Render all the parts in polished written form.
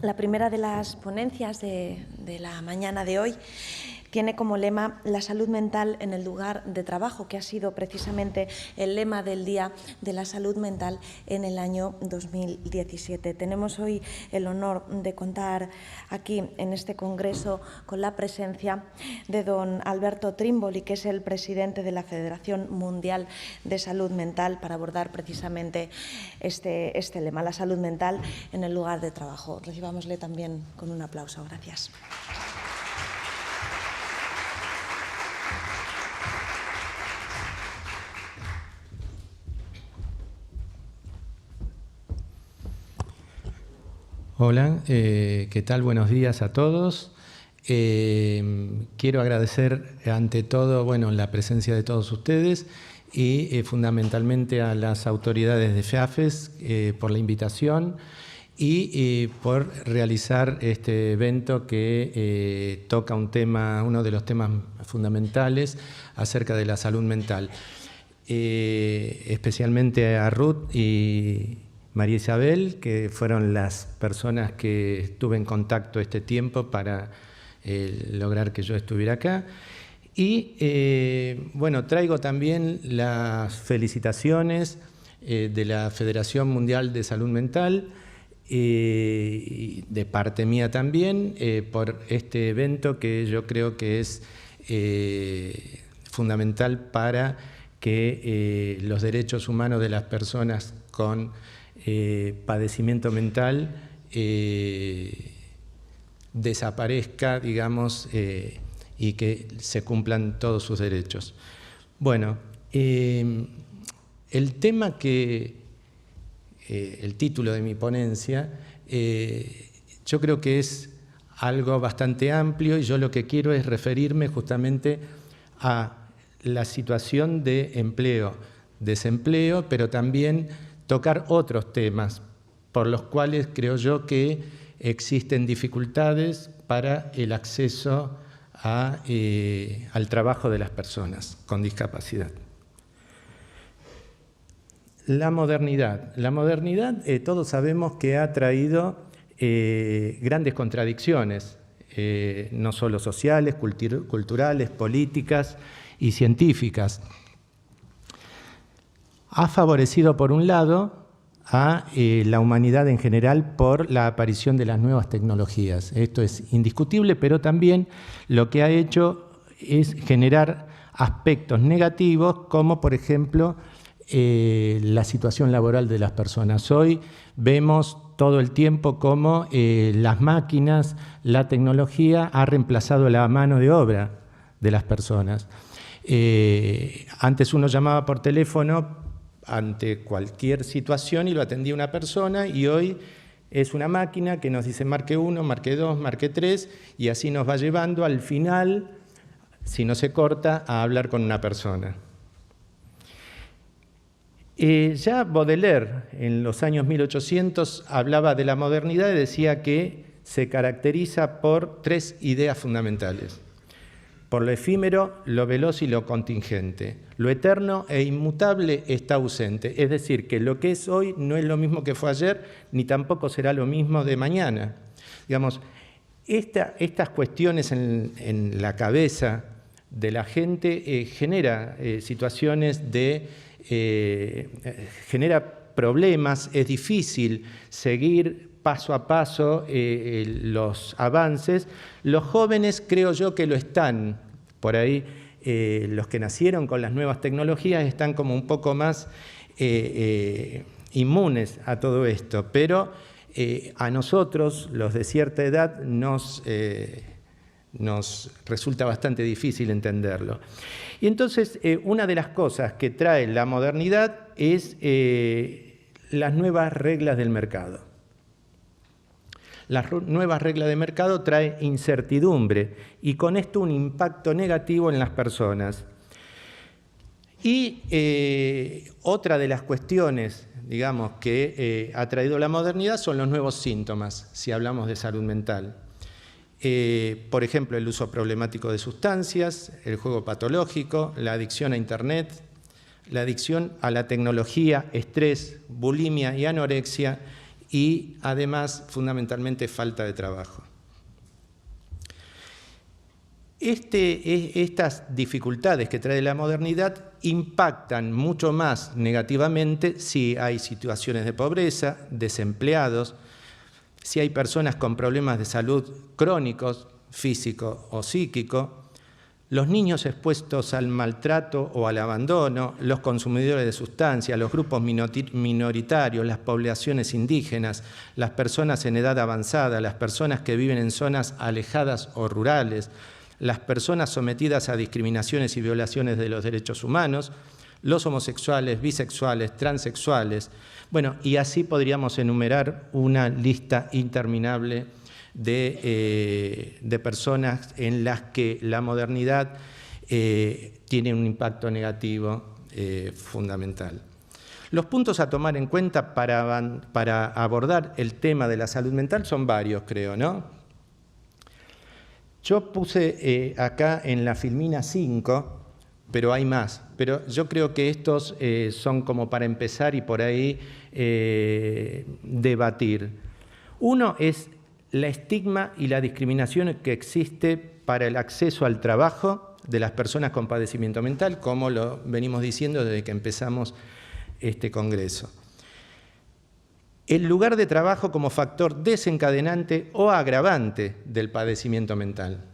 La primera de las ponencias de la mañana de hoy tiene como lema la salud mental en el lugar de trabajo, que ha sido precisamente el lema del Día de la Salud Mental en el año 2017. Tenemos hoy el honor de contar aquí en este congreso con la presencia de don Alberto Trimboli, que es el presidente de la Federación Mundial de Salud Mental, para abordar precisamente este lema, la salud mental en el lugar de trabajo. Recibámosle también con un aplauso. Gracias. Hola, ¿qué tal? Buenos días a todos. Quiero agradecer ante todo la presencia de todos ustedes y fundamentalmente a las autoridades de FEAFES por la invitación y por realizar este evento que toca uno de los temas fundamentales acerca de la salud mental. Especialmente a Ruth y María Isabel, que fueron las personas que tuve en contacto este tiempo para lograr que yo estuviera acá. Y traigo también las felicitaciones de la Federación Mundial de Salud Mental, y de parte mía también, por este evento que yo creo que es fundamental para que los derechos humanos de las personas con padecimiento mental desaparezca, digamos, y que se cumplan todos sus derechos. Bueno, el tema el título de mi ponencia, yo creo que es algo bastante amplio y yo lo que quiero es referirme justamente a la situación de empleo, desempleo, pero también tocar otros temas por los cuales creo yo que existen dificultades para el acceso al trabajo de las personas con discapacidad. La modernidad. La modernidad, todos sabemos que ha traído grandes contradicciones, no solo sociales, culturales, políticas y científicas. Ha favorecido, por un lado, a la humanidad en general por la aparición de las nuevas tecnologías. Esto es indiscutible, pero también lo que ha hecho es generar aspectos negativos, como por ejemplo la situación laboral de las personas. Hoy vemos todo el tiempo cómo las máquinas, la tecnología ha reemplazado la mano de obra de las personas. Antes uno llamaba por teléfono ante cualquier situación y lo atendía una persona, y hoy es una máquina que nos dice marque 1, marque 2, marque 3, y así nos va llevando al final, si no se corta, a hablar con una persona. Ya Baudelaire, en los años 1800, hablaba de la modernidad y decía que se caracteriza por tres ideas fundamentales: por lo efímero, lo veloz y lo contingente. Lo eterno e inmutable está ausente. Es decir, que lo que es hoy no es lo mismo que fue ayer, ni tampoco será lo mismo de mañana. Digamos, estas cuestiones en la cabeza de la gente genera situaciones genera problemas. Es difícil seguir paso a paso los avances. Los jóvenes creo yo que lo están. Por ahí los que nacieron con las nuevas tecnologías están como un poco más inmunes a todo esto, pero a nosotros, los de cierta edad, nos resulta bastante difícil entenderlo. Y entonces una de las cosas que trae la modernidad es las nuevas reglas del mercado. Las nuevas reglas de mercado traen incertidumbre y con esto un impacto negativo en las personas. Y otra de las cuestiones, digamos, que ha traído la modernidad son los nuevos síntomas, si hablamos de salud mental. Por ejemplo, el uso problemático de sustancias, el juego patológico, la adicción a Internet, la adicción a la tecnología, estrés, bulimia y anorexia, y además fundamentalmente falta de trabajo. Estas dificultades que trae la modernidad impactan mucho más negativamente si hay situaciones de pobreza, desempleados, si hay personas con problemas de salud crónicos, físico o psíquico, los niños expuestos al maltrato o al abandono, los consumidores de sustancias, los grupos minoritarios, las poblaciones indígenas, las personas en edad avanzada, las personas que viven en zonas alejadas o rurales, las personas sometidas a discriminaciones y violaciones de los derechos humanos, los homosexuales, bisexuales, transexuales. Bueno, y así podríamos enumerar una lista interminable de personas en las que la modernidad tiene un impacto negativo fundamental. Los puntos a tomar en cuenta para abordar el tema de la salud mental son varios, creo, ¿no? Yo puse acá en la filmina 5, pero hay más. Pero yo creo que estos son como para empezar y por ahí debatir. Uno es la estigma y la discriminación que existe para el acceso al trabajo de las personas con padecimiento mental, como lo venimos diciendo desde que empezamos este congreso. El lugar de trabajo como factor desencadenante o agravante del padecimiento mental.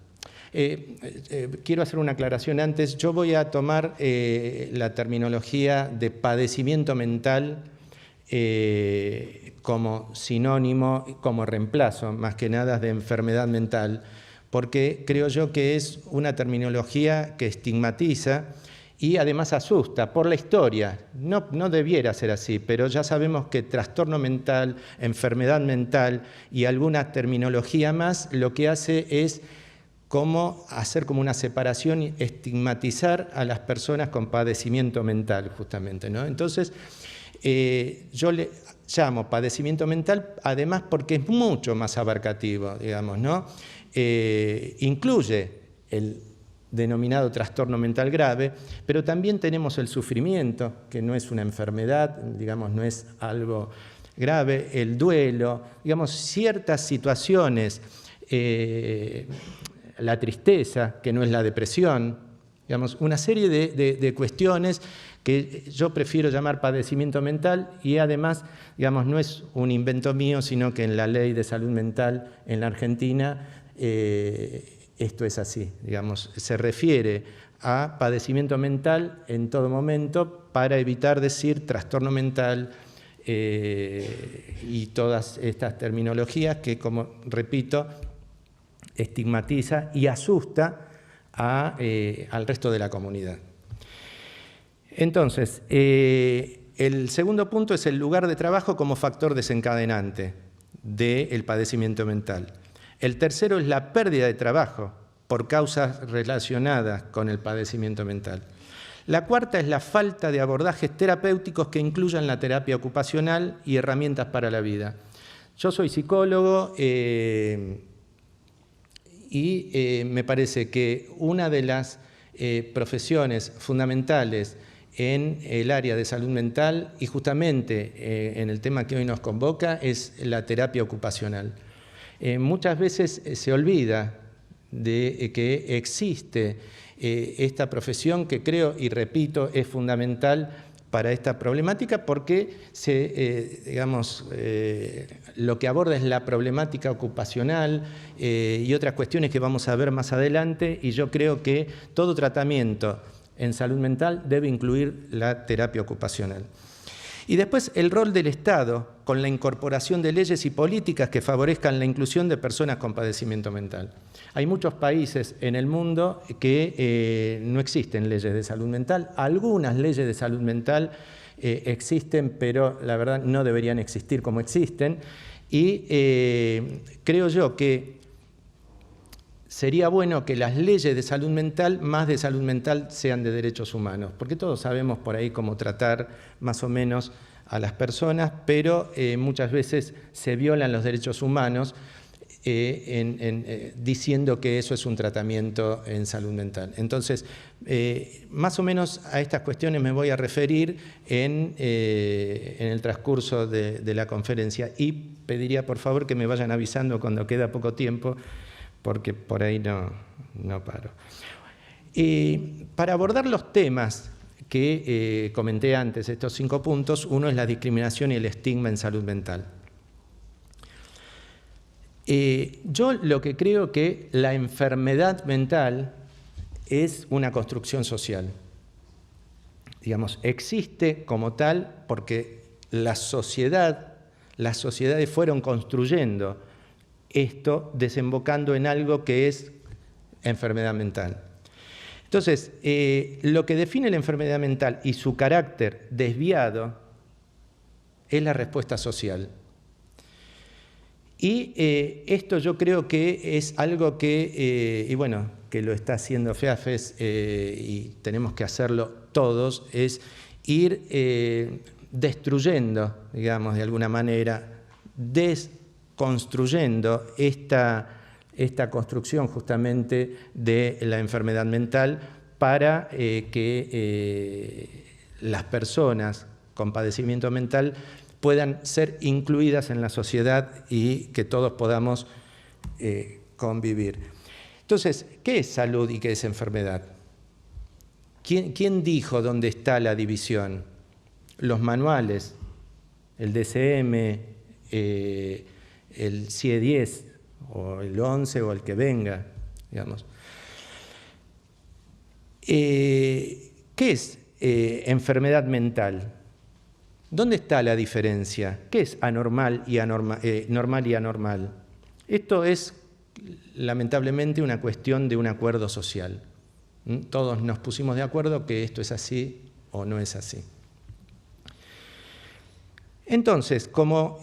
Quiero hacer una aclaración antes. Yo voy a tomar la terminología de padecimiento mental como sinónimo, como reemplazo, más que nada, de enfermedad mental, porque creo yo que es una terminología que estigmatiza y además asusta por la historia. No debiera ser así, pero ya sabemos que trastorno mental, enfermedad mental y alguna terminología más lo que hace es hacer como una separación y estigmatizar a las personas con padecimiento mental, justamente, ¿no? Entonces, yo le llamo padecimiento mental, además porque es mucho más abarcativo, digamos, ¿no? Incluye el denominado trastorno mental grave, pero también tenemos el sufrimiento, que no es una enfermedad, digamos, no es algo grave, el duelo, digamos, ciertas situaciones, la tristeza, que no es la depresión, digamos, una serie de cuestiones que yo prefiero llamar padecimiento mental y además, digamos, no es un invento mío, sino que en la ley de salud mental en la Argentina esto es así, digamos, se refiere a padecimiento mental en todo momento para evitar decir trastorno mental y todas estas terminologías que, como repito, estigmatiza y asusta al resto de la comunidad. Entonces, el segundo punto es el lugar de trabajo como factor desencadenante del padecimiento mental. El tercero es la pérdida de trabajo por causas relacionadas con el padecimiento mental. La cuarta es la falta de abordajes terapéuticos que incluyan la terapia ocupacional y herramientas para la vida. Yo soy psicólogo y me parece que una de las profesiones fundamentales en el área de salud mental y justamente en el tema que hoy nos convoca es la terapia ocupacional. Muchas veces se olvida de que existe esta profesión que creo y repito es fundamental para esta problemática porque lo que aborda es la problemática ocupacional y otras cuestiones que vamos a ver más adelante y yo creo que todo tratamiento en salud mental debe incluir la terapia ocupacional. Y después el rol del Estado con la incorporación de leyes y políticas que favorezcan la inclusión de personas con padecimiento mental. Hay muchos países en el mundo que no existen leyes de salud mental. Algunas leyes de salud mental existen, pero la verdad no deberían existir como existen. Y creo yo que sería bueno que las leyes de salud mental, más de salud mental, sean de derechos humanos, porque todos sabemos por ahí cómo tratar más o menos a las personas, pero muchas veces se violan los derechos humanos diciendo que eso es un tratamiento en salud mental. Entonces, más o menos a estas cuestiones me voy a referir en el transcurso de la conferencia y pediría por favor que me vayan avisando cuando queda poco tiempo, porque por ahí no paro. Para abordar los temas que comenté antes, estos 5 puntos, uno es la discriminación y el estigma en salud mental. Yo lo que creo que la enfermedad mental es una construcción social. Digamos, existe como tal porque las sociedades fueron construyendo esto, desembocando en algo que es enfermedad mental. Entonces, lo que define la enfermedad mental y su carácter desviado es la respuesta social. Y esto yo creo que es algo que, y bueno, que lo está haciendo FEAFES y tenemos que hacerlo todos, es ir destruyendo, digamos, de alguna manera, desconstruyendo esta construcción justamente de la enfermedad mental para que las personas con padecimiento mental puedan ser incluidas en la sociedad y que todos podamos convivir. Entonces, ¿qué es salud y qué es enfermedad? ¿Quién dijo dónde está la división? Los manuales, el DSM, el CIE-10, o el 11 o el que venga, digamos. ¿Qué es enfermedad mental? ¿Dónde está la diferencia? ¿Qué es anormal y normal y anormal? Esto es, lamentablemente, una cuestión de un acuerdo social. Todos nos pusimos de acuerdo que esto es así o no es así. Entonces, como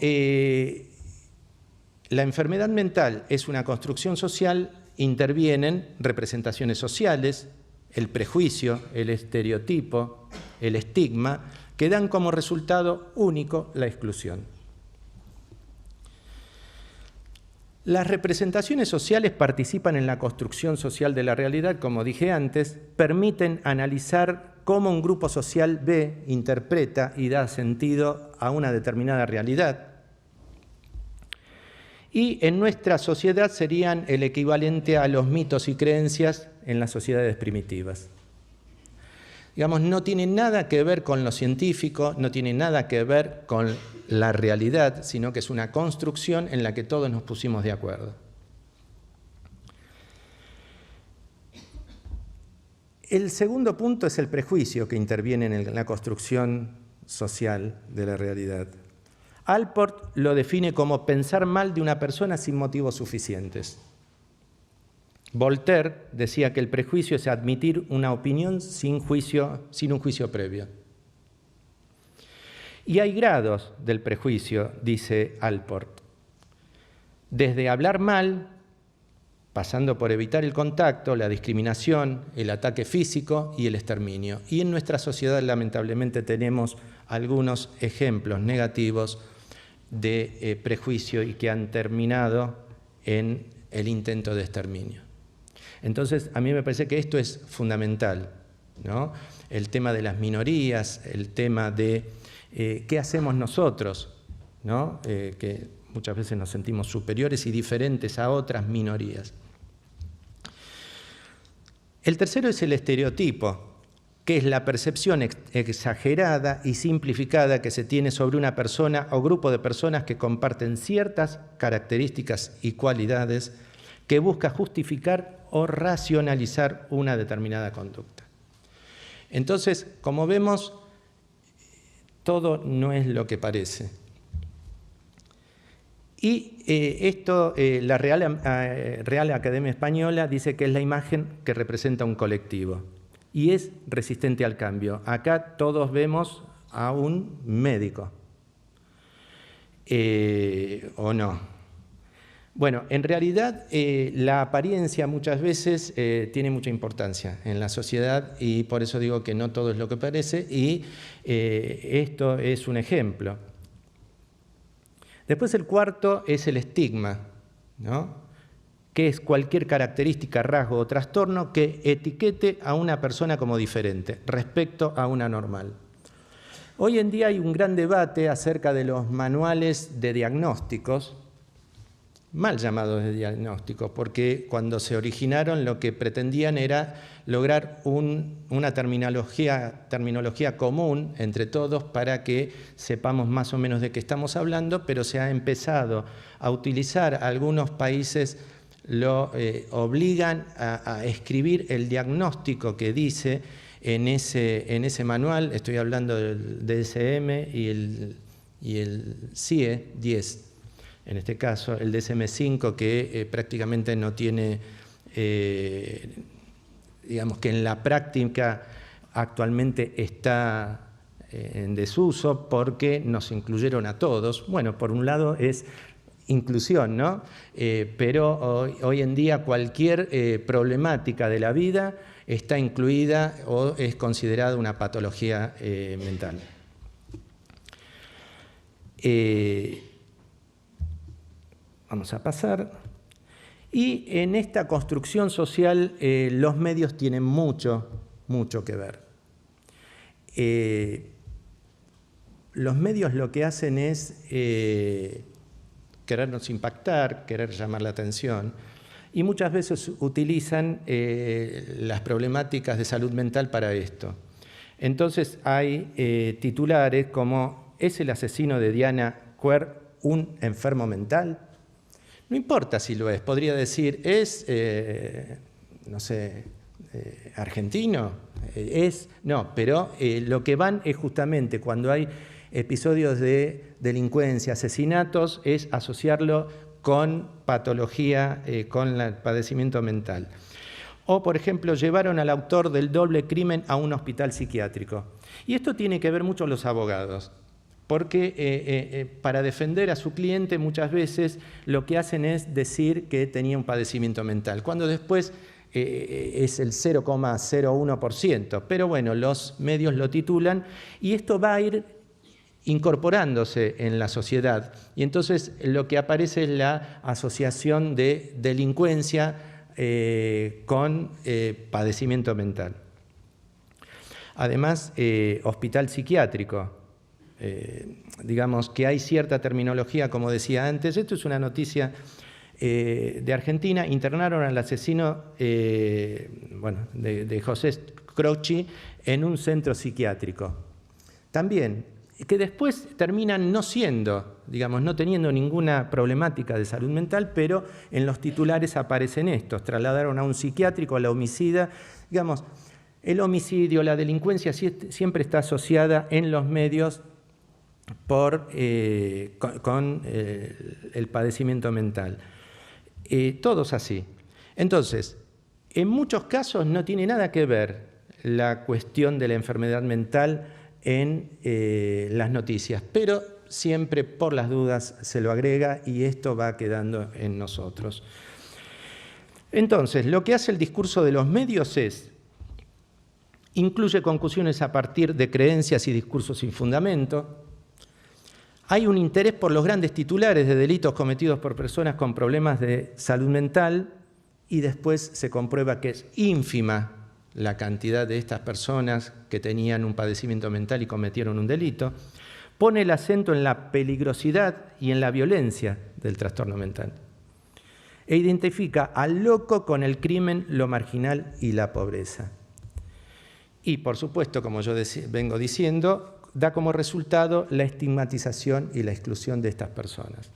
la enfermedad mental es una construcción social, intervienen representaciones sociales, el prejuicio, el estereotipo, el estigma, que dan como resultado único la exclusión. Las representaciones sociales participan en la construcción social de la realidad, como dije antes, permiten analizar cómo un grupo social ve, interpreta y da sentido a una determinada realidad. Y en nuestra sociedad serían el equivalente a los mitos y creencias en las sociedades primitivas. Digamos, no tiene nada que ver con lo científico, no tiene nada que ver con la realidad, sino que es una construcción en la que todos nos pusimos de acuerdo. El segundo punto es el prejuicio que interviene en la construcción social de la realidad. Allport lo define como pensar mal de una persona sin motivos suficientes. Voltaire decía que el prejuicio es admitir una opinión sin un juicio previo. Y hay grados del prejuicio, dice Allport. Desde hablar mal, pasando por evitar el contacto, la discriminación, el ataque físico y el exterminio. Y en nuestra sociedad, lamentablemente, tenemos algunos ejemplos negativos de prejuicio y que han terminado en el intento de exterminio. Entonces, a mí me parece que esto es fundamental, ¿no? El tema de las minorías, el tema de qué hacemos nosotros, ¿no? Que muchas veces nos sentimos superiores y diferentes a otras minorías. El tercero es el estereotipo, que es la percepción exagerada y simplificada que se tiene sobre una persona o grupo de personas que comparten ciertas características y cualidades que busca justificar o racionalizar una determinada conducta. Entonces, como vemos, todo no es lo que parece. Y la Real Academia Española dice que es la imagen que representa un colectivo y es resistente al cambio. Acá todos vemos a un médico, ¿o no? Bueno, en realidad la apariencia muchas veces tiene mucha importancia en la sociedad y por eso digo que no todo es lo que parece y esto es un ejemplo. Después el cuarto es el estigma, ¿no? Que es cualquier característica, rasgo o trastorno que etiquete a una persona como diferente respecto a una normal. Hoy en día hay un gran debate acerca de los manuales de diagnósticos, mal llamados de diagnósticos, porque cuando se originaron lo que pretendían era lograr una terminología común entre todos para que sepamos más o menos de qué estamos hablando, pero se ha empezado a utilizar, algunos países lo obligan a escribir el diagnóstico que dice en ese manual. Estoy hablando del DSM y el CIE 10. En este caso, el DSM-5, que prácticamente no tiene, digamos que en la práctica actualmente está en desuso porque nos incluyeron a todos. Bueno, por un lado es inclusión, ¿no? Pero hoy en día cualquier problemática de la vida está incluida o es considerada una patología mental. Vamos a pasar. Y en esta construcción social los medios tienen mucho que ver. Los medios lo que hacen es querernos impactar, querer llamar la atención, y muchas veces utilizan las problemáticas de salud mental para esto. Entonces hay titulares como ¿es el asesino de Diana Quer un enfermo mental? No importa si lo es, podría decir, ¿es, no sé, argentino? No, pero lo que van es justamente cuando hay episodios de delincuencia, asesinatos, es asociarlo con patología, con el padecimiento mental. O, por ejemplo, llevaron al autor del doble crimen a un hospital psiquiátrico. Y esto tiene que ver mucho con los abogados, porque para defender a su cliente muchas veces lo que hacen es decir que tenía un padecimiento mental, cuando después es el 0,01%. Pero bueno, los medios lo titulan y esto va a ir incorporándose en la sociedad. Y entonces lo que aparece es la asociación de delincuencia con padecimiento mental. Además, hospital psiquiátrico. Digamos que hay cierta terminología, como decía antes. Esto es una noticia de Argentina. Internaron al asesino de José Croce en un centro psiquiátrico. También, que después terminan no siendo, digamos, no teniendo ninguna problemática de salud mental, pero en los titulares aparecen estos. Trasladaron a un psiquiátrico, a la homicida. Digamos, el homicidio, la delincuencia siempre está asociada en los medios con el padecimiento mental. Todos así. Entonces, en muchos casos no tiene nada que ver la cuestión de la enfermedad mental en las noticias, pero siempre por las dudas se lo agrega y esto va quedando en nosotros. Entonces, lo que hace el discurso de los medios es incluye conclusiones a partir de creencias y discursos sin fundamento. Hay un interés por los grandes titulares de delitos cometidos por personas con problemas de salud mental y después se comprueba que es ínfima la cantidad de estas personas que tenían un padecimiento mental y cometieron un delito. Pone el acento en la peligrosidad y en la violencia del trastorno mental. E identifica al loco con el crimen, lo marginal y la pobreza. Y, por supuesto, como yo vengo diciendo, da como resultado la estigmatización y la exclusión de estas personas.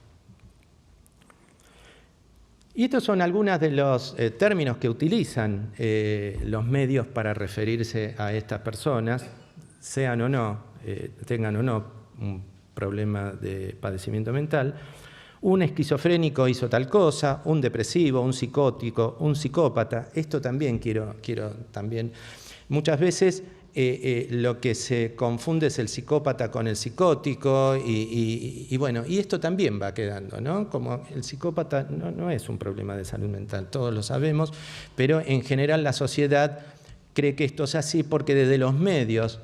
Y estos son algunos de los términos que utilizan los medios para referirse a estas personas, sean o no, tengan o no un problema de padecimiento mental. Un esquizofrénico hizo tal cosa, un depresivo, un psicótico, un psicópata. Esto también quiero también. Muchas veces lo que se confunde es el psicópata con el psicótico y bueno, y esto también va quedando, ¿no? Como el psicópata no es un problema de salud mental, todos lo sabemos, pero en general la sociedad cree que esto es así porque desde los medios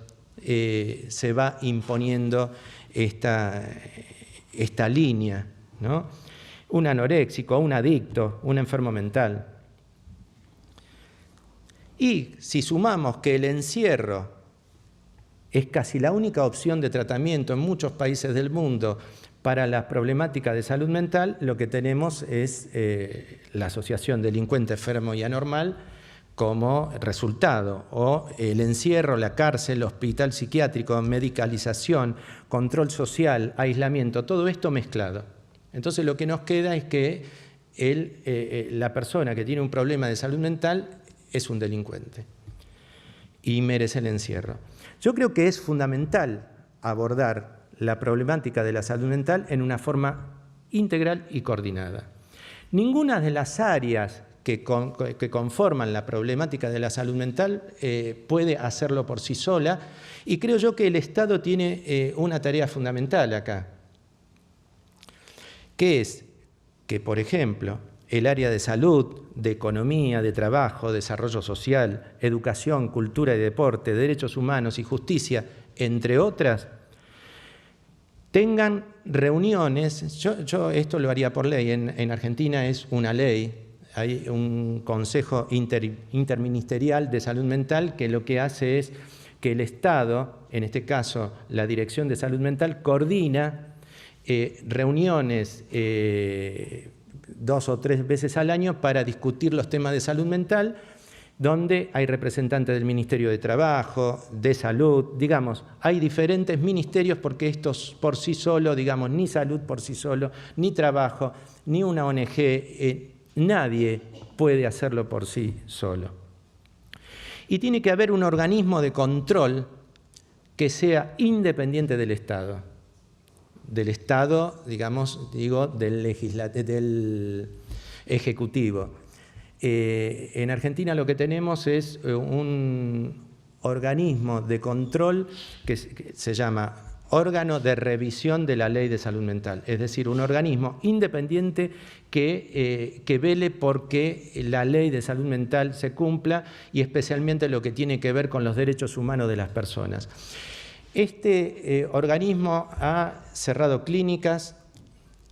se va imponiendo esta línea, ¿no? un anoréxico, un adicto, un enfermo mental. Y si sumamos que el encierro es casi la única opción de tratamiento en muchos países del mundo para la problemática de salud mental, lo que tenemos es la asociación delincuente enfermo y anormal como resultado, o el encierro, la cárcel, hospital psiquiátrico, medicalización, control social, aislamiento, todo esto mezclado. Entonces lo que nos queda es que la persona que tiene un problema de salud mental es un delincuente y merece el encierro. Yo creo que es fundamental abordar la problemática de la salud mental en una forma integral y coordinada. Ninguna de las áreas que conforman la problemática de la salud mental puede hacerlo por sí sola, y creo yo que el Estado tiene una tarea fundamental acá, que es que, por ejemplo, el área de salud, de economía, de trabajo, desarrollo social, educación, cultura y deporte, derechos humanos y justicia, entre otras, tengan reuniones. Yo esto lo haría por ley. En Argentina es una ley. Hay un consejo interministerial de salud mental que lo que hace es que el Estado, en este caso la Dirección de Salud Mental, coordina reuniones 2 o 3 veces al año para discutir los temas de salud mental, donde hay representantes del Ministerio de Trabajo, de Salud, digamos, hay diferentes ministerios porque estos por sí solos, digamos, ni salud por sí solo, ni trabajo, ni una ONG, nadie puede hacerlo por sí solo. Y tiene que haber un organismo de control que sea independiente del Estado. Del Estado, digamos, digo, del Ejecutivo. En Argentina lo que tenemos es un organismo de control que se llama Órgano de Revisión de la Ley de Salud Mental, es decir, un organismo independiente que vele porque la ley de salud mental se cumpla, y especialmente lo que tiene que ver con los derechos humanos de las personas. Este organismo ha cerrado clínicas,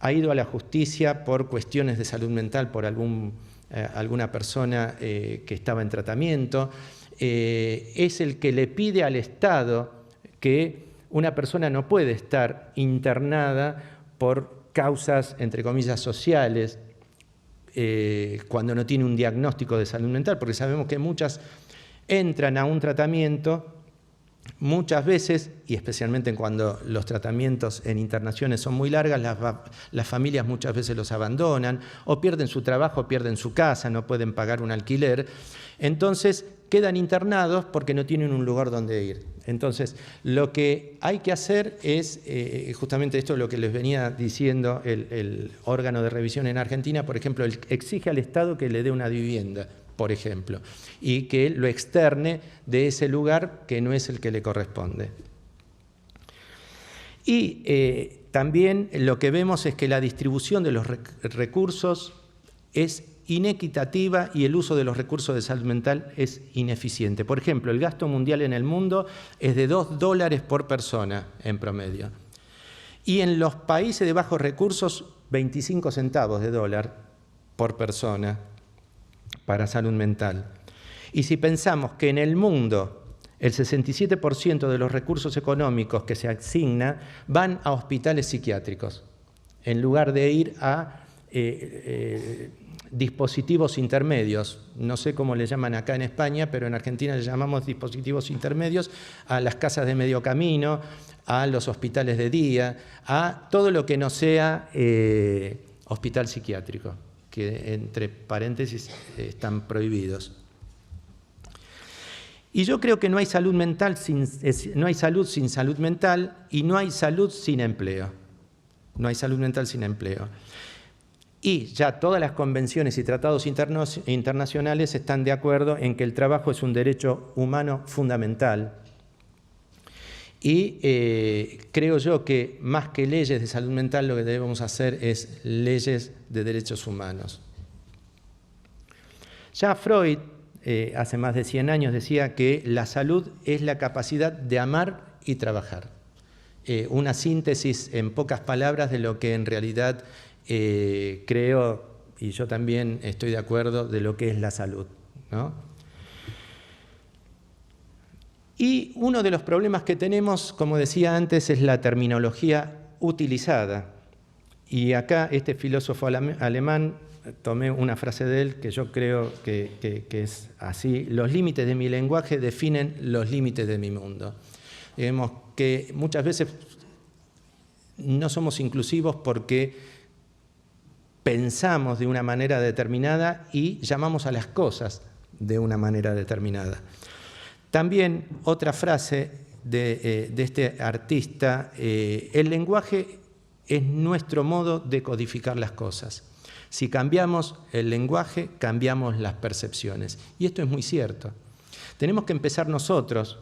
ha ido a la justicia por cuestiones de salud mental, por alguna persona que estaba en tratamiento. Es el que le pide al Estado que una persona no puede estar internada por causas, entre comillas, sociales, cuando no tiene un diagnóstico de salud mental, porque sabemos que muchas entran a un tratamiento. Muchas veces, y especialmente cuando los tratamientos en internaciones son muy largas, las familias muchas veces los abandonan, o pierden su trabajo, pierden su casa, no pueden pagar un alquiler. Entonces quedan internados porque no tienen un lugar donde ir. Entonces lo que hay que hacer es, justamente esto es lo que les venía diciendo el órgano de revisión en Argentina, por ejemplo, exige al Estado que le dé una vivienda, por ejemplo, y que lo externe de ese lugar que no es el que le corresponde. Y también lo que vemos es que la distribución de los recursos es inequitativa y el uso de los recursos de salud mental es ineficiente. Por ejemplo, el gasto mundial en el mundo es de $2 por persona en promedio. Y en los países de bajos recursos, 25 centavos de dólar por persona para salud mental. Y si pensamos que en el mundo el 67% de los recursos económicos que se asigna van a hospitales psiquiátricos, en lugar de ir a dispositivos intermedios, no sé cómo le llaman acá en España, pero en Argentina le llamamos dispositivos intermedios a las casas de medio camino, a los hospitales de día, a todo lo que no sea hospital psiquiátrico, que entre paréntesis están prohibidos. Y yo creo que no hay salud mental no hay salud sin salud mental, y no hay salud sin empleo. No hay salud mental sin empleo. Y ya todas las convenciones y tratados internacionales están de acuerdo en que el trabajo es un derecho humano fundamental. Y creo yo que más que leyes de salud mental lo que debemos hacer es leyes de derechos humanos. Ya Freud, hace más de 100 años, decía que la salud es la capacidad de amar y trabajar. Una síntesis en pocas palabras de lo que en realidad creo, y yo también estoy de acuerdo, de lo que es la salud, ¿no? Y uno de los problemas que tenemos, como decía antes, es la terminología utilizada. Y acá este filósofo alemán, tomé una frase de él que yo creo que es así: los límites de mi lenguaje definen los límites de mi mundo. Digamos que muchas veces no somos inclusivos porque pensamos de una manera determinada y llamamos a las cosas de una manera determinada. También otra frase de este artista: el lenguaje es nuestro modo de codificar las cosas. Si cambiamos el lenguaje, cambiamos las percepciones. Y esto es muy cierto. Tenemos que empezar nosotros,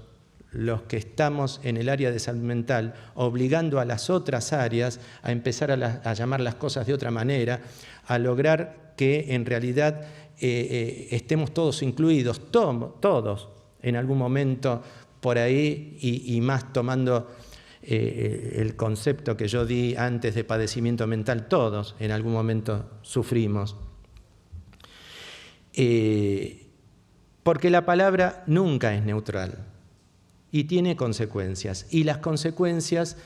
los que estamos en el área de salud mental, obligando a las otras áreas a empezar a llamar las cosas de otra manera, a lograr que en realidad estemos todos incluidos, todos en algún momento por ahí, y más tomando el concepto que yo di antes de padecimiento mental, todos en algún momento sufrimos. Porque la palabra nunca es neutral y tiene consecuencias. Y las consecuencias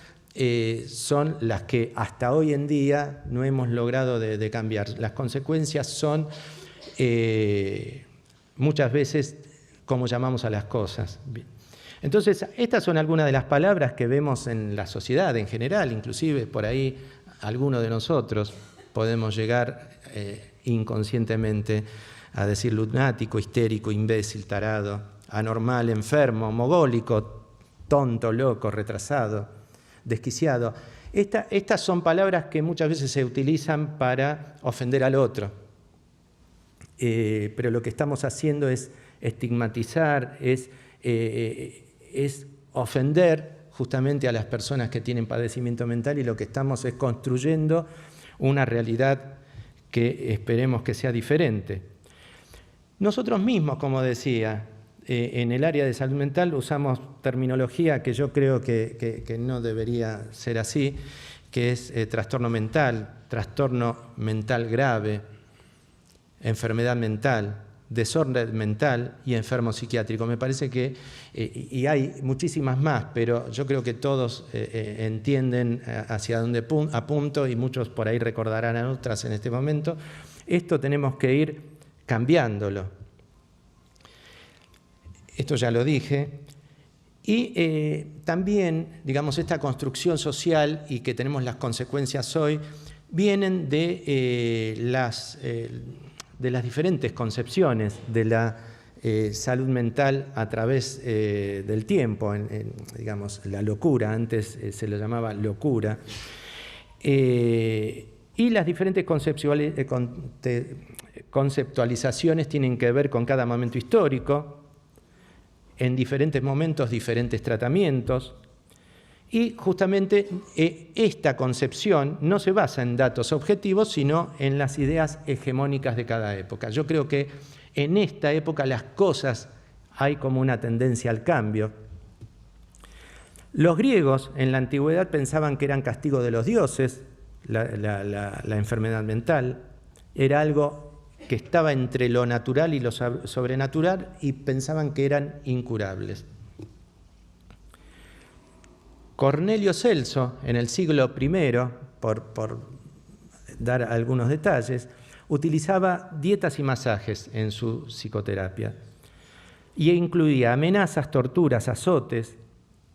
son las que hasta hoy en día no hemos logrado de cambiar. Las consecuencias son muchas veces como llamamos a las cosas. Entonces, estas son algunas de las palabras que vemos en la sociedad en general, inclusive por ahí algunos de nosotros podemos llegar inconscientemente a decir lunático, histérico, imbécil, tarado, anormal, enfermo, mogólico, tonto, loco, retrasado, desquiciado. Estas son palabras que muchas veces se utilizan para ofender al otro, pero lo que estamos haciendo es estigmatizar, es ofender justamente a las personas que tienen padecimiento mental, y lo que estamos es construyendo una realidad que esperemos que sea diferente. Nosotros mismos, como decía, en el área de salud mental usamos terminología que yo creo que no debería ser así, que es trastorno mental grave, enfermedad mental, desorden mental y enfermo psiquiátrico. Me parece que, y hay muchísimas más, pero yo creo que todos entienden hacia dónde apunto, y muchos por ahí recordarán a otras en este momento. Esto tenemos que ir cambiándolo. Esto ya lo dije. Y también, digamos, esta construcción social y que tenemos las consecuencias hoy, vienen de las diferentes concepciones de la salud mental a través del tiempo, digamos, la locura, antes se lo llamaba locura, y las diferentes conceptualizaciones tienen que ver con cada momento histórico, en diferentes momentos, diferentes tratamientos, y justamente esta concepción no se basa en datos objetivos, sino en las ideas hegemónicas de cada época. Yo creo que en esta época las cosas hay como una tendencia al cambio. Los griegos en la antigüedad pensaban que eran castigo de los dioses, la enfermedad mental, era algo que estaba entre lo natural y lo sobrenatural, y pensaban que eran incurables. Cornelio Celso, en el siglo I, por dar algunos detalles, utilizaba dietas y masajes en su psicoterapia, y incluía amenazas, torturas, azotes,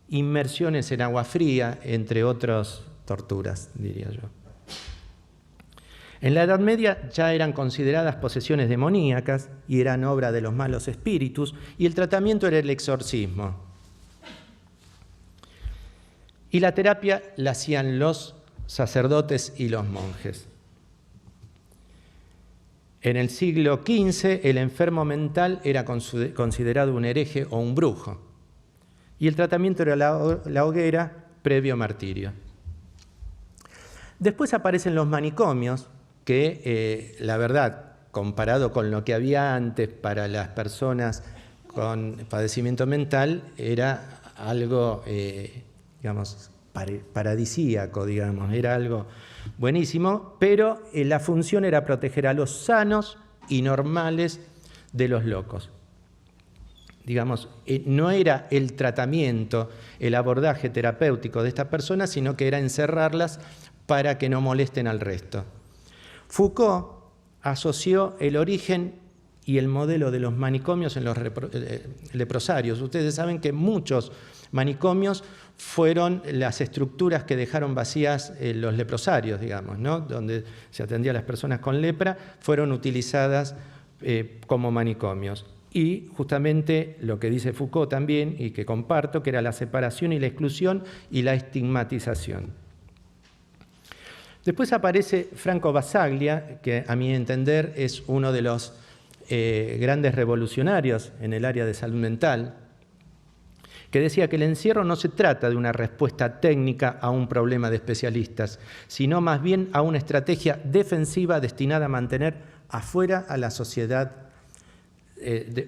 inmersiones en agua fría, entre otras torturas, diría yo. En la Edad Media ya eran consideradas posesiones demoníacas y eran obra de los malos espíritus, y el tratamiento era el exorcismo. Y la terapia la hacían los sacerdotes y los monjes. En el siglo XV, el enfermo mental era considerado un hereje o un brujo, y el tratamiento era la hoguera previo martirio. Después aparecen los manicomios, que la verdad, comparado con lo que había antes para las personas con padecimiento mental, era algo, digamos, paradisíaco, digamos, era algo buenísimo, pero la función era proteger a los sanos y normales de los locos. Digamos, no era el tratamiento, el abordaje terapéutico de estas personas, sino que era encerrarlas para que no molesten al resto. Foucault asoció el origen y el modelo de los manicomios en los leprosarios. Ustedes saben que muchos manicomios fueron las estructuras que dejaron vacías los leprosarios, digamos, ¿no? Donde se atendía a las personas con lepra, fueron utilizadas como manicomios. Y justamente lo que dice Foucault también, y que comparto, que era la separación y la exclusión y la estigmatización. Después aparece Franco Basaglia, que a mi entender es uno de los grandes revolucionarios en el área de salud mental, que decía que el encierro no se trata de una respuesta técnica a un problema de especialistas, sino más bien a una estrategia defensiva destinada a mantener afuera a la sociedad,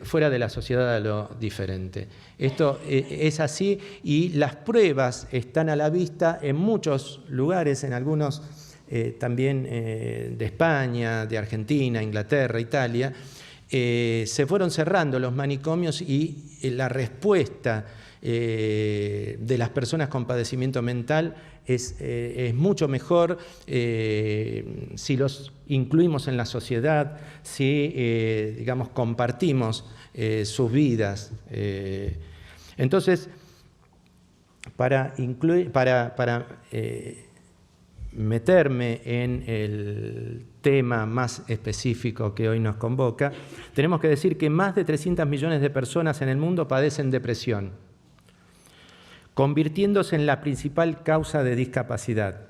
fuera de la sociedad a lo diferente. Esto es así y las pruebas están a la vista en muchos lugares, en algunos también de España, de Argentina, Inglaterra, Italia. Se fueron cerrando los manicomios y la respuesta de las personas con padecimiento mental es mucho mejor si los incluimos en la sociedad, si digamos, compartimos sus vidas. Entonces, para meterme en el tema más específico que hoy nos convoca, tenemos que decir que más de 300 millones de personas en el mundo padecen depresión, convirtiéndose en la principal causa de discapacidad.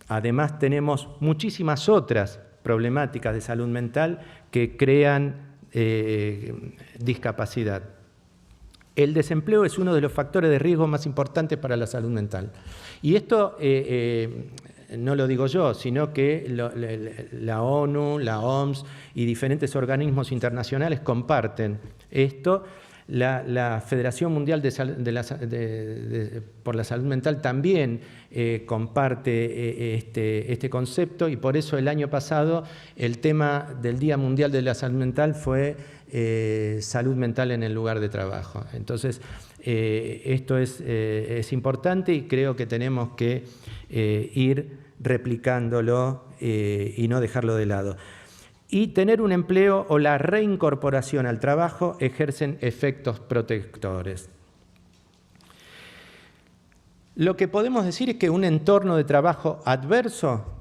Además, tenemos muchísimas otras problemáticas de salud mental que crean discapacidad. El desempleo es uno de los factores de riesgo más importantes para la salud mental. Y esto no lo digo yo, sino que la ONU, la OMS y diferentes organismos internacionales comparten esto. La Federación Mundial por la Salud Mental también comparte este concepto, y por eso el año pasado el tema del Día Mundial de la Salud Mental fue salud mental en el lugar de trabajo. Entonces, esto es importante y creo que tenemos que ir replicándolo y no dejarlo de lado. Y tener un empleo o la reincorporación al trabajo ejercen efectos protectores. Lo que podemos decir es que un entorno de trabajo adverso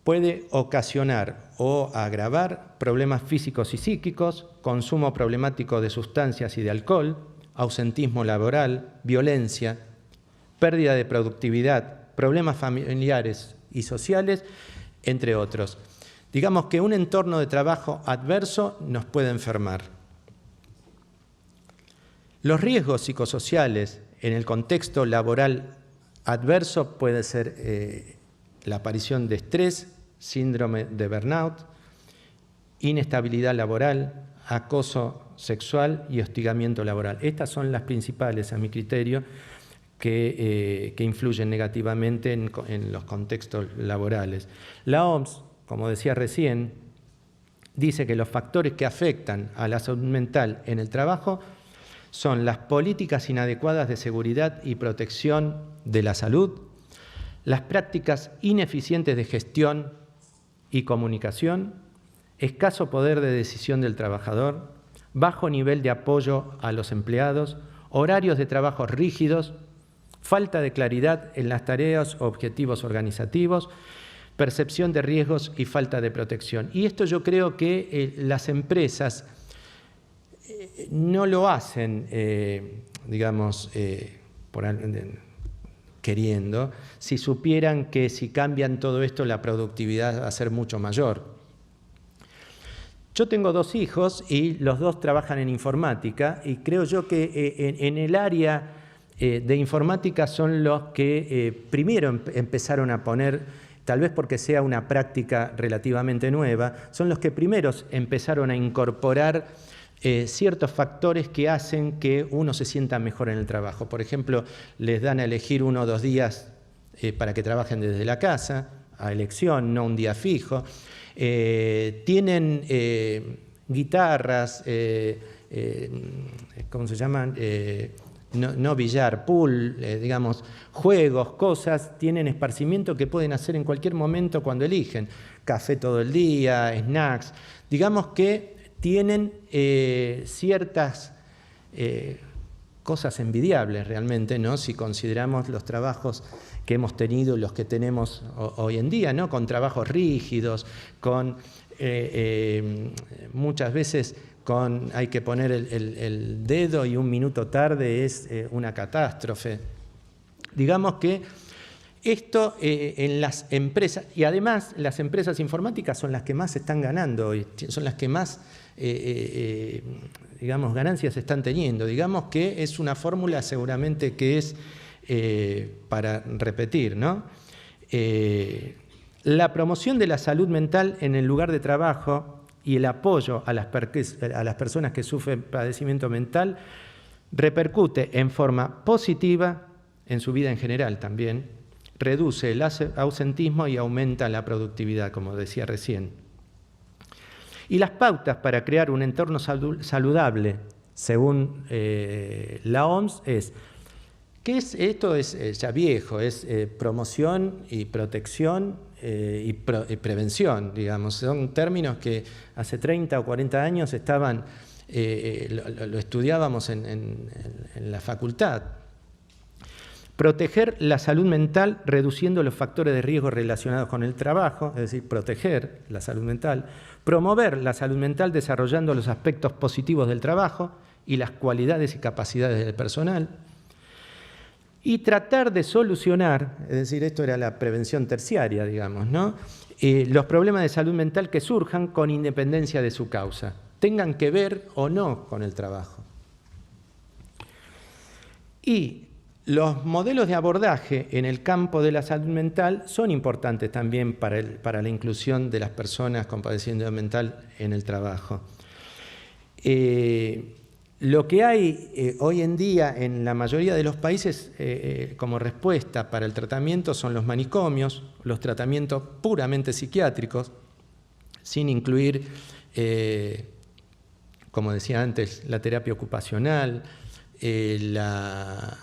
puede ocasionar o agravar problemas físicos y psíquicos, consumo problemático de sustancias y de alcohol, ausentismo laboral, violencia, pérdida de productividad, problemas familiares y sociales, entre otros. Digamos que un entorno de trabajo adverso nos puede enfermar. Los riesgos psicosociales en el contexto laboral adverso puede ser la aparición de estrés, síndrome de burnout, inestabilidad laboral, acoso sexual y hostigamiento laboral. Estas son las principales, a mi criterio, que influyen negativamente en los contextos laborales. La OMS, como decía recién, dice que los factores que afectan a la salud mental en el trabajo son las políticas inadecuadas de seguridad y protección de la salud, las prácticas ineficientes de gestión y comunicación, escaso poder de decisión del trabajador, bajo nivel de apoyo a los empleados, horarios de trabajo rígidos, falta de claridad en las tareas o objetivos organizativos, percepción de riesgos y falta de protección. Y esto yo creo que las empresas no lo hacen, digamos, queriendo, si supieran que si cambian todo esto la productividad va a ser mucho mayor. Yo tengo 2 hijos y los 2 trabajan en informática, y creo yo que en el área de informática son los que primero empezaron a poner, tal vez porque sea una práctica relativamente nueva, son los que primeros empezaron a incorporar ciertos factores que hacen que uno se sienta mejor en el trabajo. Por ejemplo, les dan a elegir 1 o 2 días para que trabajen desde la casa, a elección, no un día fijo. Tienen guitarras, ¿cómo se llaman? No billar, pool, digamos, juegos, cosas, tienen esparcimiento que pueden hacer en cualquier momento cuando eligen. Café todo el día, snacks. Digamos que tienen ciertas cosas envidiables realmente, ¿no? Si consideramos los trabajos que hemos tenido y los que tenemos hoy en día, ¿no? Con trabajos rígidos, con muchas veces hay que poner el dedo y un minuto tarde es una catástrofe. Digamos que esto en las empresas, y además las empresas informáticas son las que más están ganando, y son las que más digamos, ganancias están teniendo. Digamos que es una fórmula seguramente que es para repetir, ¿no? La promoción de la salud mental en el lugar de trabajo y el apoyo a las personas que sufren padecimiento mental repercute en forma positiva en su vida en general también, reduce el ausentismo y aumenta la productividad, como decía recién. Y las pautas para crear un entorno saludable, según la OMS, esto es ya viejo, es promoción y protección y prevención, digamos. Son términos que hace 30 o 40 años estaban, lo estudiábamos en la facultad. Proteger la salud mental reduciendo los factores de riesgo relacionados con el trabajo, es decir, proteger la salud mental. Promover la salud mental desarrollando los aspectos positivos del trabajo y las cualidades y capacidades del personal. Y tratar de solucionar, es decir, esto era la prevención terciaria, digamos, ¿no? Los problemas de salud mental que surjan con independencia de su causa, tengan que ver o no con el trabajo. Y los modelos de abordaje en el campo de la salud mental son importantes también para la inclusión de las personas con padecimiento mental en el trabajo. Lo que hay hoy en día en la mayoría de los países como respuesta para el tratamiento son los manicomios, los tratamientos puramente psiquiátricos, sin incluir, como decía antes, la terapia ocupacional, la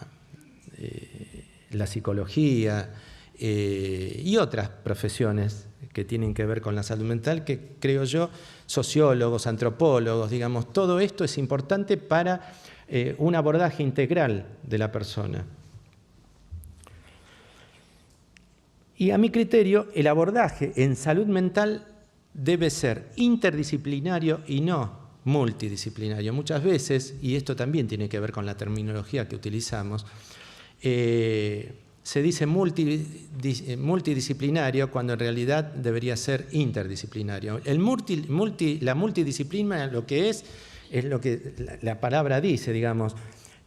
psicología y otras profesiones que tienen que ver con la salud mental, que creo yo, sociólogos, antropólogos, digamos, todo esto es importante para un abordaje integral de la persona. Y a mi criterio, el abordaje en salud mental debe ser interdisciplinario y no multidisciplinario. Muchas veces, y esto también tiene que ver con la terminología que utilizamos, se dice multidisciplinario cuando en realidad debería ser interdisciplinario. La multidisciplina lo que es lo que la palabra dice, digamos,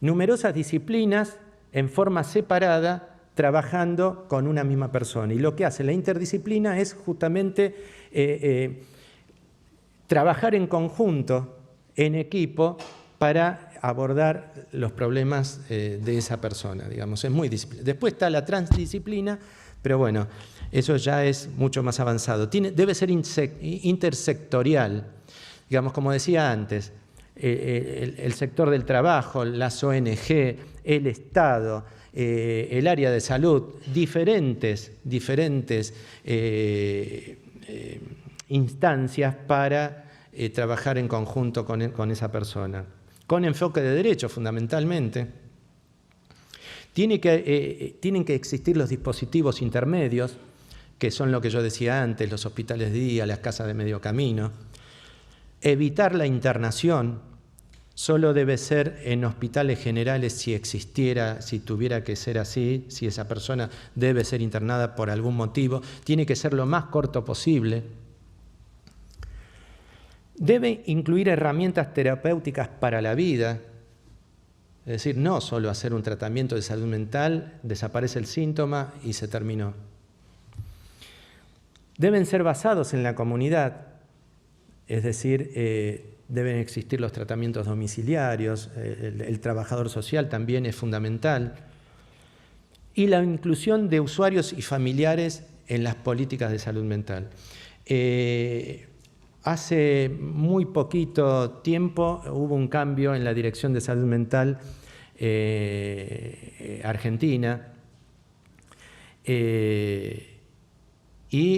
numerosas disciplinas en forma separada trabajando con una misma persona. Y lo que hace la interdisciplina es justamente trabajar en conjunto, en equipo, para abordar los problemas de esa persona, digamos. Es muy disciplinario. Después está la transdisciplina, pero bueno, eso ya es mucho más avanzado. Debe ser intersectorial, digamos, como decía antes, el sector del trabajo, las ONG, el Estado, el área de salud, diferentes instancias para trabajar en conjunto con esa persona. Con enfoque de derecho, fundamentalmente. Tienen que existir los dispositivos intermedios, que son lo que yo decía antes, los hospitales de día, las casas de medio camino. Evitar la internación, solo debe ser en hospitales generales si tuviera que ser así, si esa persona debe ser internada por algún motivo, tiene que ser lo más corto posible. Debe incluir herramientas terapéuticas para la vida, es decir, no solo hacer un tratamiento de salud mental, desaparece el síntoma y se terminó. Deben ser basados en la comunidad, es decir, deben existir los tratamientos domiciliarios, el trabajador social también es fundamental, y la inclusión de usuarios y familiares en las políticas de salud mental. Hace muy poquito tiempo hubo un cambio en la Dirección de Salud Mental argentina y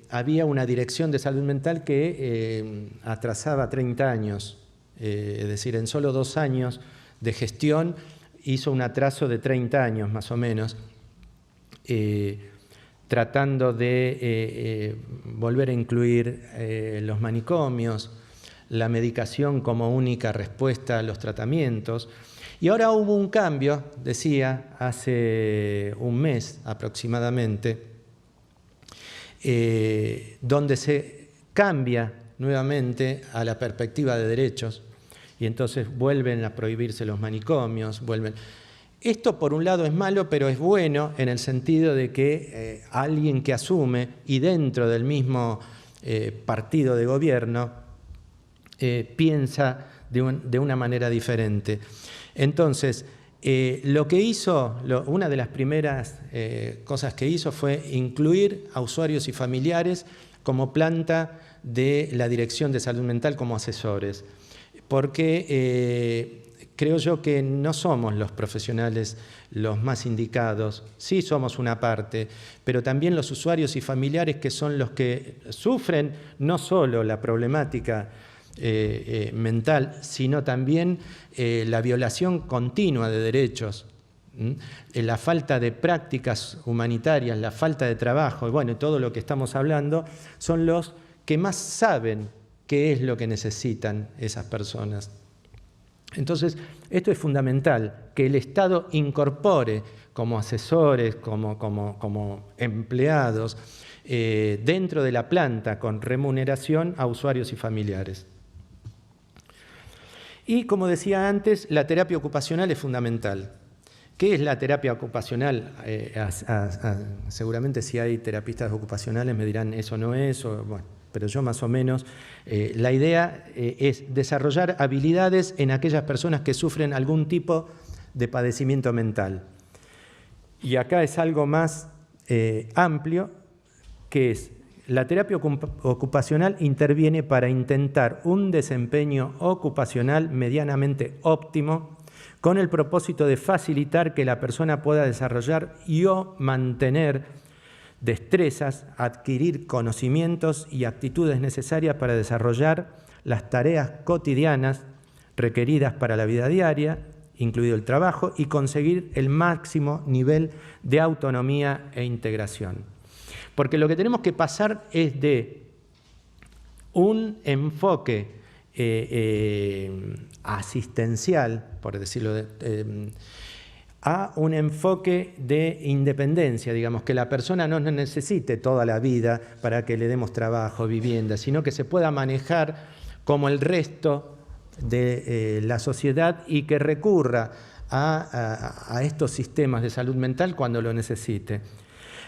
había una Dirección de Salud Mental que atrasaba 30 años, es decir, en solo 2 años de gestión hizo un atraso de 30 años más o menos, tratando de volver a incluir los manicomios, la medicación como única respuesta a los tratamientos. Y ahora hubo un cambio, decía, hace un mes aproximadamente, donde se cambia nuevamente a la perspectiva de derechos y entonces vuelven a prohibirse los manicomios, vuelven. Esto por un lado es malo, pero es bueno en el sentido de que alguien que asume y dentro del mismo partido de gobierno piensa de una manera diferente. Entonces, lo que hizo, una de las primeras cosas que hizo fue incluir a usuarios y familiares como planta de la Dirección de Salud Mental como asesores, porque creo yo que no somos los profesionales los más indicados, sí somos una parte, pero también los usuarios y familiares que son los que sufren no solo la problemática mental, sino también la violación continua de derechos, la falta de prácticas humanitarias, la falta de trabajo, y bueno, todo lo que estamos hablando, son los que más saben qué es lo que necesitan esas personas. Entonces, esto es fundamental, que el Estado incorpore como asesores, como empleados, dentro de la planta con remuneración a usuarios y familiares. Y como decía antes, la terapia ocupacional es fundamental. ¿Qué es la terapia ocupacional? Seguramente si hay terapistas ocupacionales me dirán eso no es, bueno, pero yo más o menos, la idea es desarrollar habilidades en aquellas personas que sufren algún tipo de padecimiento mental. Y acá es algo más amplio, que es la terapia ocupacional interviene para intentar un desempeño ocupacional medianamente óptimo con el propósito de facilitar que la persona pueda desarrollar y o mantener destrezas, adquirir conocimientos y actitudes necesarias para desarrollar las tareas cotidianas requeridas para la vida diaria, incluido el trabajo, y conseguir el máximo nivel de autonomía e integración. Porque lo que tenemos que pasar es de un enfoque asistencial, por decirlo, a un enfoque de independencia, digamos, que la persona no necesite toda la vida para que le demos trabajo, vivienda, sino que se pueda manejar como el resto de la sociedad y que recurra a estos sistemas de salud mental cuando lo necesite.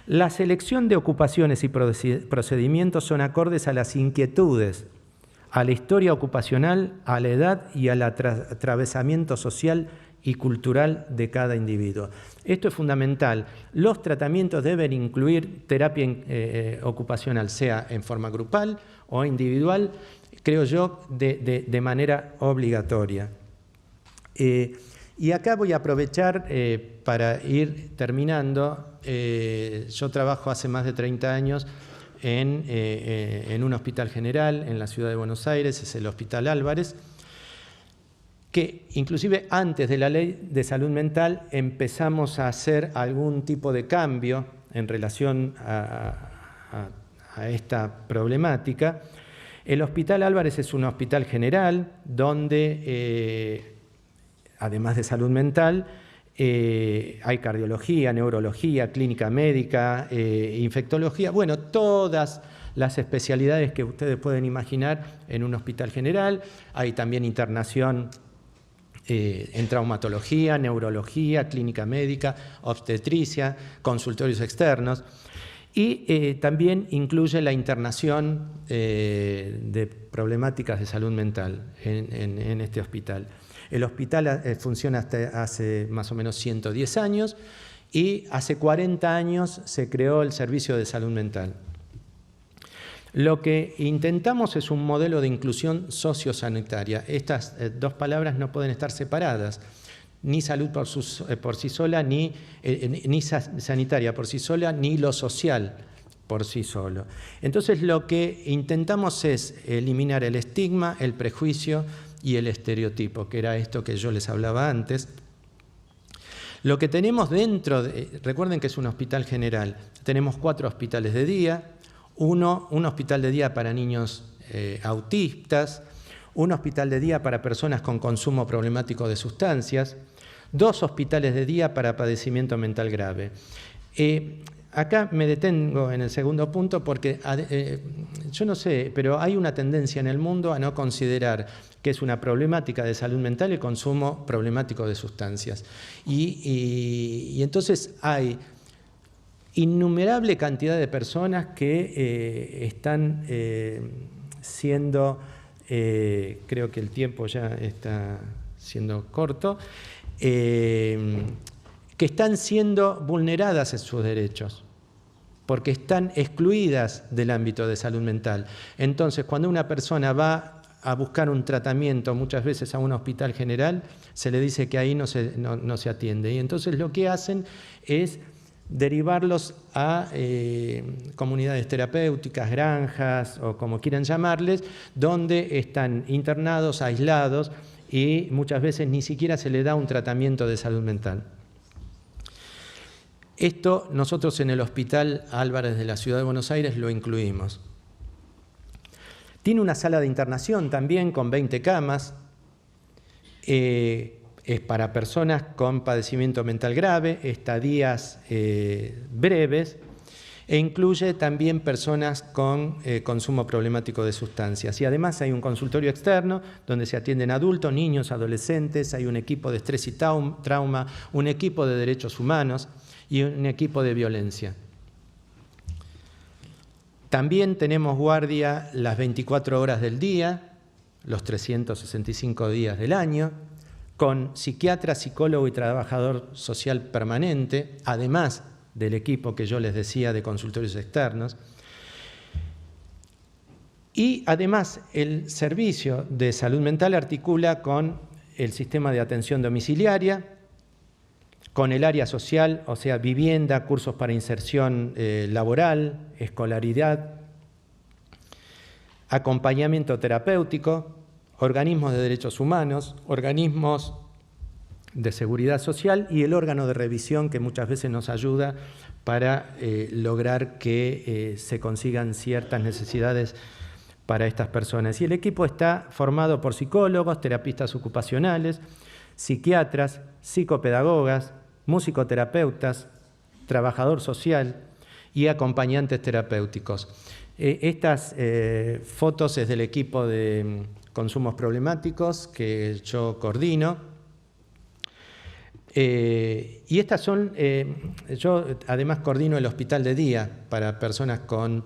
La selección de ocupaciones y procedimientos son acordes a las inquietudes, a la historia ocupacional, a la edad y al atravesamiento social y cultural de cada individuo. Esto es fundamental. Los tratamientos deben incluir terapia ocupacional, sea en forma grupal o individual, creo yo, de manera obligatoria. Y acá voy a aprovechar para ir terminando. Yo trabajo hace más de 30 años en un hospital general en la ciudad de Buenos Aires, es el Hospital Álvarez, que inclusive antes de la ley de salud mental empezamos a hacer algún tipo de cambio en relación a esta problemática. El Hospital Álvarez es un hospital general donde, además de salud mental, hay cardiología, neurología, clínica médica, infectología, bueno, todas las especialidades que ustedes pueden imaginar en un hospital general. Hay también internación en traumatología, neurología, clínica médica, obstetricia, consultorios externos. Y también incluye la internación de problemáticas de salud mental en este hospital. El hospital funciona hasta hace más o menos 110 años y hace 40 años se creó el Servicio de Salud Mental. Lo que intentamos es un modelo de inclusión sociosanitaria. Estas dos palabras no pueden estar separadas, ni salud por sí sola, ni sanitaria por sí sola, ni lo social por sí solo. Entonces lo que intentamos es eliminar el estigma, el prejuicio y el estereotipo, que era esto que yo les hablaba antes. Lo que tenemos dentro, recuerden que es un hospital general, tenemos 4 hospitales de día, un hospital de día para niños autistas, un hospital de día para personas con consumo problemático de sustancias, 2 hospitales de día para padecimiento mental grave. Acá me detengo en el segundo punto porque yo no sé, pero hay una tendencia en el mundo a no considerar que es una problemática de salud mental el consumo problemático de sustancias. Y entonces hay innumerable cantidad de personas que están siendo, creo que el tiempo ya está siendo corto, que están siendo vulneradas en sus derechos, porque están excluidas del ámbito de salud mental. Entonces, cuando una persona va a buscar un tratamiento, muchas veces a un hospital general, se le dice que ahí no se atiende. Y entonces lo que hacen es derivarlos a comunidades terapéuticas, granjas o como quieran llamarles, donde están internados, aislados y muchas veces ni siquiera se le da un tratamiento de salud mental. Esto nosotros en el Hospital Álvarez de la Ciudad de Buenos Aires lo incluimos. Tiene una sala de internación también con 20 camas. Es para personas con padecimiento mental grave, estadías breves, e incluye también personas con consumo problemático de sustancias. Y además hay un consultorio externo donde se atienden adultos, niños, adolescentes, hay un equipo de estrés y trauma, un equipo de derechos humanos y un equipo de violencia. También tenemos guardia las 24 horas del día, los 365 días del año, con psiquiatra, psicólogo y trabajador social permanente, además del equipo que yo les decía de consultorios externos. Y además el servicio de salud mental articula con el sistema de atención domiciliaria, con el área social, o sea, vivienda, cursos para inserción laboral, escolaridad, acompañamiento terapéutico, organismos de derechos humanos, organismos de seguridad social y el órgano de revisión que muchas veces nos ayuda para lograr que se consigan ciertas necesidades para estas personas. Y el equipo está formado por psicólogos, terapistas ocupacionales, psiquiatras, psicopedagogas, musicoterapeutas, trabajador social y acompañantes terapéuticos. Estas fotos es del equipo de consumos problemáticos que yo coordino. Y estas son, yo además coordino el hospital de día para personas con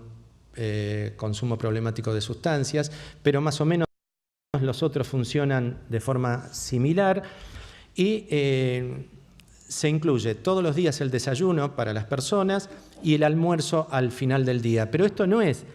consumo problemático de sustancias, pero más o menos los otros funcionan de forma similar y se incluye todos los días el desayuno para las personas y el almuerzo al final del día. Pero esto no es,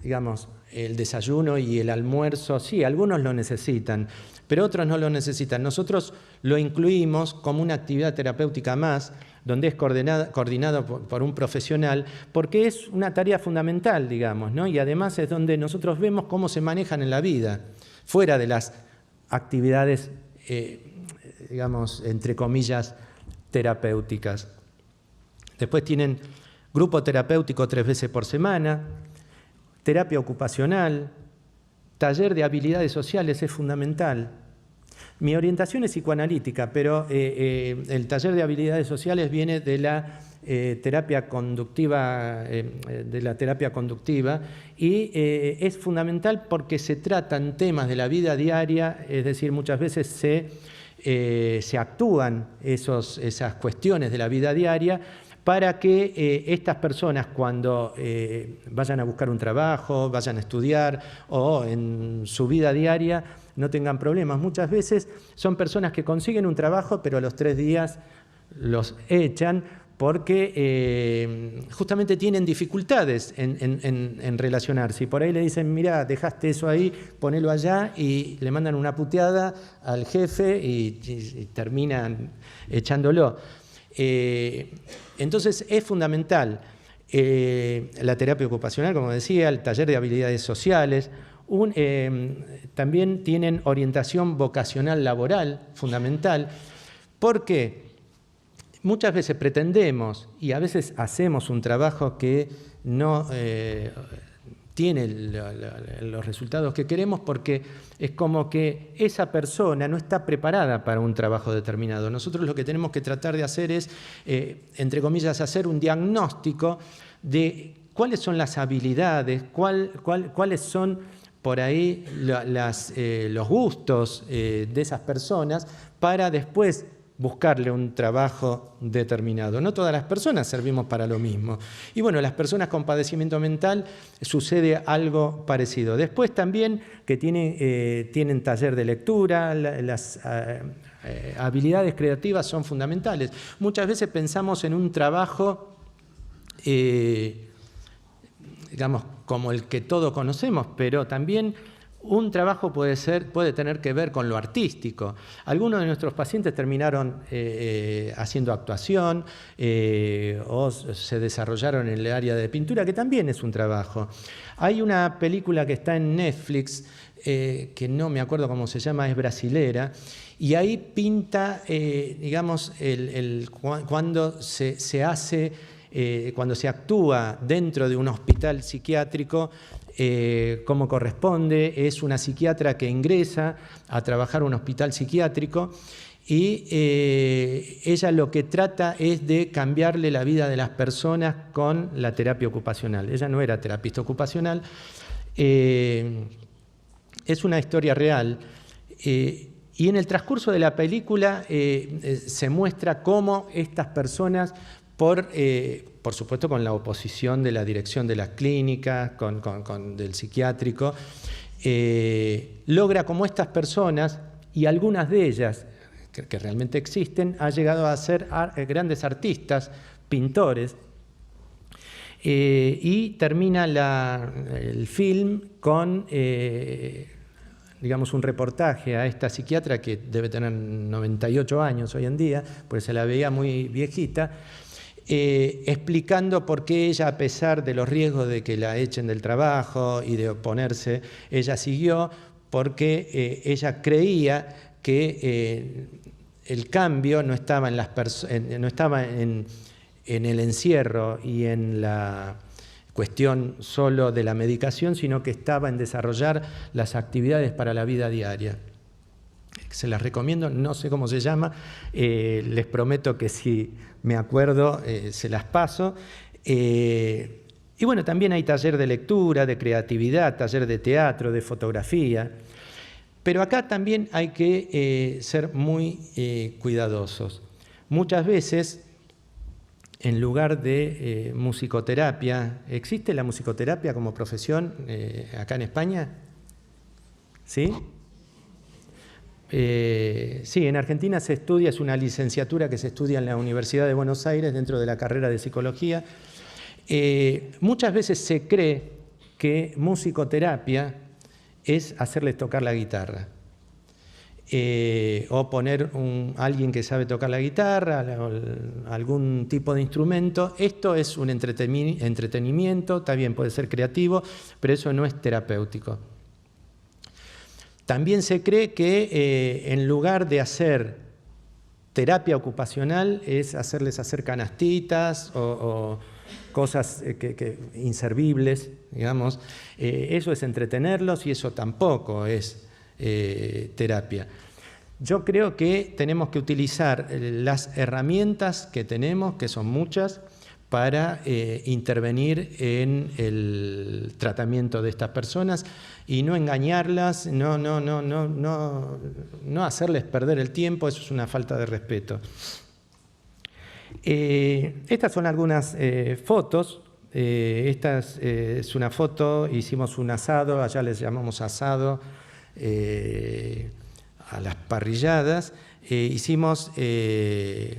digamos, el desayuno y el almuerzo, sí, algunos lo necesitan, pero otros no lo necesitan. Nosotros lo incluimos como una actividad terapéutica más, donde es coordinado por un profesional, porque es una tarea fundamental, digamos, ¿no? Y además es donde nosotros vemos cómo se manejan en la vida, fuera de las actividades, digamos, entre comillas, terapéuticas. Después tienen grupo terapéutico 3 veces por semana, terapia ocupacional, taller de habilidades sociales es fundamental. Mi orientación es psicoanalítica, pero el taller de habilidades sociales viene de la terapia conductiva, y es fundamental porque se tratan temas de la vida diaria, es decir, muchas veces se actúan esas cuestiones de la vida diaria para que estas personas cuando vayan a buscar un trabajo, vayan a estudiar o en su vida diaria no tengan problemas. Muchas veces son personas que consiguen un trabajo pero a los 3 días los echan porque justamente tienen dificultades en relacionarse. Y por ahí le dicen, mirá, dejaste eso ahí, ponelo allá, y le mandan una puteada al jefe y terminan echándolo. Entonces es fundamental la terapia ocupacional, como decía, el taller de habilidades sociales. También tienen orientación vocacional laboral, fundamental, porque muchas veces pretendemos y a veces hacemos un trabajo que no tiene los resultados que queremos, porque es como que esa persona no está preparada para un trabajo determinado. Nosotros lo que tenemos que tratar de hacer es, entre comillas, hacer un diagnóstico de cuáles son las habilidades, cuáles son por ahí los gustos de esas personas, para después buscarle un trabajo determinado. No todas las personas servimos para lo mismo. Y bueno, las personas con padecimiento mental sucede algo parecido. Después también que tienen taller de lectura, las habilidades creativas son fundamentales. Muchas veces pensamos en un trabajo, digamos, como el que todos conocemos, pero también un trabajo puede tener que ver con lo artístico. Algunos de nuestros pacientes terminaron haciendo actuación o se desarrollaron en el área de pintura, que también es un trabajo. Hay una película que está en Netflix, que no me acuerdo cómo se llama, es brasilera, y ahí pinta, digamos, cuando se hace, cuando se actúa dentro de un hospital psiquiátrico, como corresponde. Es una psiquiatra que ingresa a trabajar en un hospital psiquiátrico y ella lo que trata es de cambiarle la vida de las personas con la terapia ocupacional. Ella no era terapista ocupacional, es una historia real. Y en el transcurso de la película se muestra cómo estas personas, por supuesto con la oposición de la dirección de las clínicas, del psiquiátrico, logra como estas personas, y algunas de ellas que realmente existen, han llegado a ser grandes artistas, pintores, y termina el film con, digamos, un reportaje a esta psiquiatra que debe tener 98 años hoy en día, porque se la veía muy viejita, explicando por qué ella, a pesar de los riesgos de que la echen del trabajo y de oponerse, ella siguió, porque ella creía que el cambio no estaba en el encierro y en la cuestión solo de la medicación, sino que estaba en desarrollar las actividades para la vida diaria. Se las recomiendo, no sé cómo se llama, les prometo que si me acuerdo se las paso. Y bueno, también hay taller de lectura, de creatividad, taller de teatro, de fotografía. Pero acá también hay que ser muy cuidadosos. Muchas veces, en lugar de musicoterapia, ¿existe la musicoterapia como profesión acá en España? ¿Sí? Sí, en Argentina se estudia, es una licenciatura que se estudia en la Universidad de Buenos Aires dentro de la carrera de psicología. Muchas veces se cree que musicoterapia es hacerles tocar la guitarra, o poner alguien que sabe tocar la guitarra, algún tipo de instrumento. Esto es un entretenimiento, está bien, puede ser creativo, pero eso no es terapéutico. También se cree que en lugar de hacer terapia ocupacional es hacerles hacer canastitas o cosas inservibles, digamos. Eso es entretenerlos y eso tampoco es terapia. Yo creo que tenemos que utilizar las herramientas que tenemos, que son muchas, para intervenir en el tratamiento de estas personas y no engañarlas, no hacerles perder el tiempo. Eso es una falta de respeto. Estas son algunas fotos. Esta es una foto, hicimos un asado, allá les llamamos asado, las parrilladas, hicimos,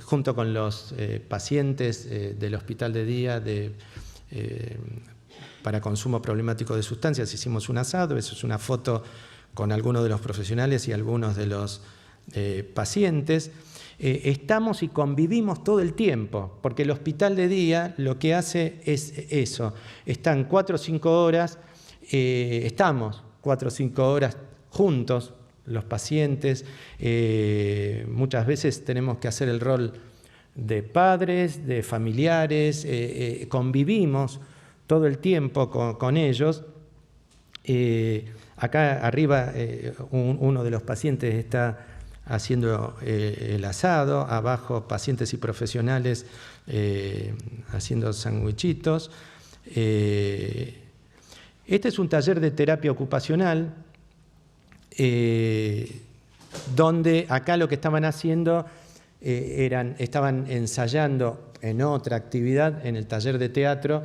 junto con los pacientes del hospital de día para consumo problemático de sustancias, hicimos un asado. Eso es una foto con algunos de los profesionales y algunos de los pacientes. Estamos y convivimos todo el tiempo, porque el hospital de día lo que hace es eso. Están 4 o 5 horas, estamos 4 o 5 horas juntos, los pacientes. Muchas veces tenemos que hacer el rol de padres, de familiares, convivimos todo el tiempo con ellos. Acá arriba uno de los pacientes está haciendo el asado, abajo pacientes y profesionales haciendo sandwichitos. Este es un taller de terapia ocupacional, donde acá lo que estaban haciendo estaban ensayando en otra actividad, en el taller de teatro,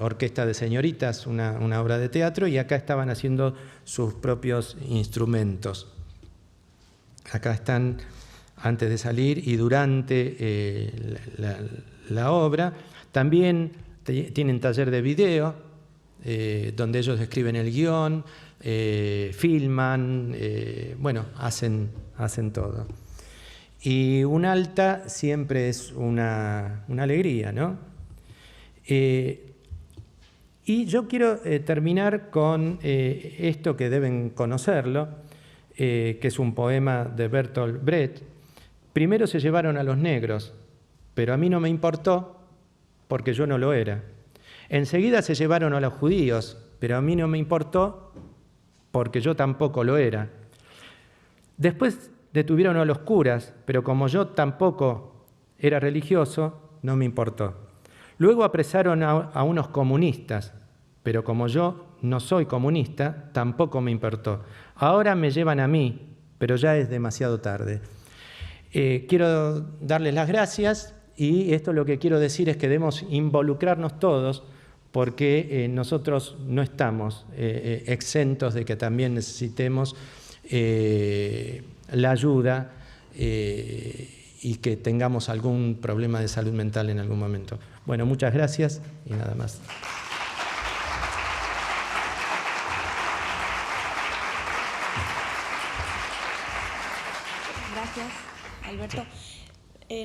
Orquesta de Señoritas, una obra de teatro, y acá estaban haciendo sus propios instrumentos. Acá están antes de salir y durante la obra. También tienen taller de video, donde ellos escriben el guión, filman, bueno, hacen todo. Y un alta siempre es una alegría, ¿no? Y yo quiero terminar con esto que deben conocerlo, que es un poema de Bertolt Brecht. Primero se llevaron a los negros, pero a mí no me importó porque yo no lo era. Enseguida se llevaron a los judíos, pero a mí no me importó porque yo tampoco lo era. Después detuvieron a los curas, pero como yo tampoco era religioso, no me importó. Luego apresaron a unos comunistas, pero como yo no soy comunista, tampoco me importó. Ahora me llevan a mí, pero ya es demasiado tarde. Quiero darles las gracias, y esto lo que quiero decir es que debemos involucrarnos todos, porque nosotros no estamos exentos de que también necesitemos la ayuda y que tengamos algún problema de salud mental en algún momento. Bueno, muchas gracias y nada más. Gracias, Alberto.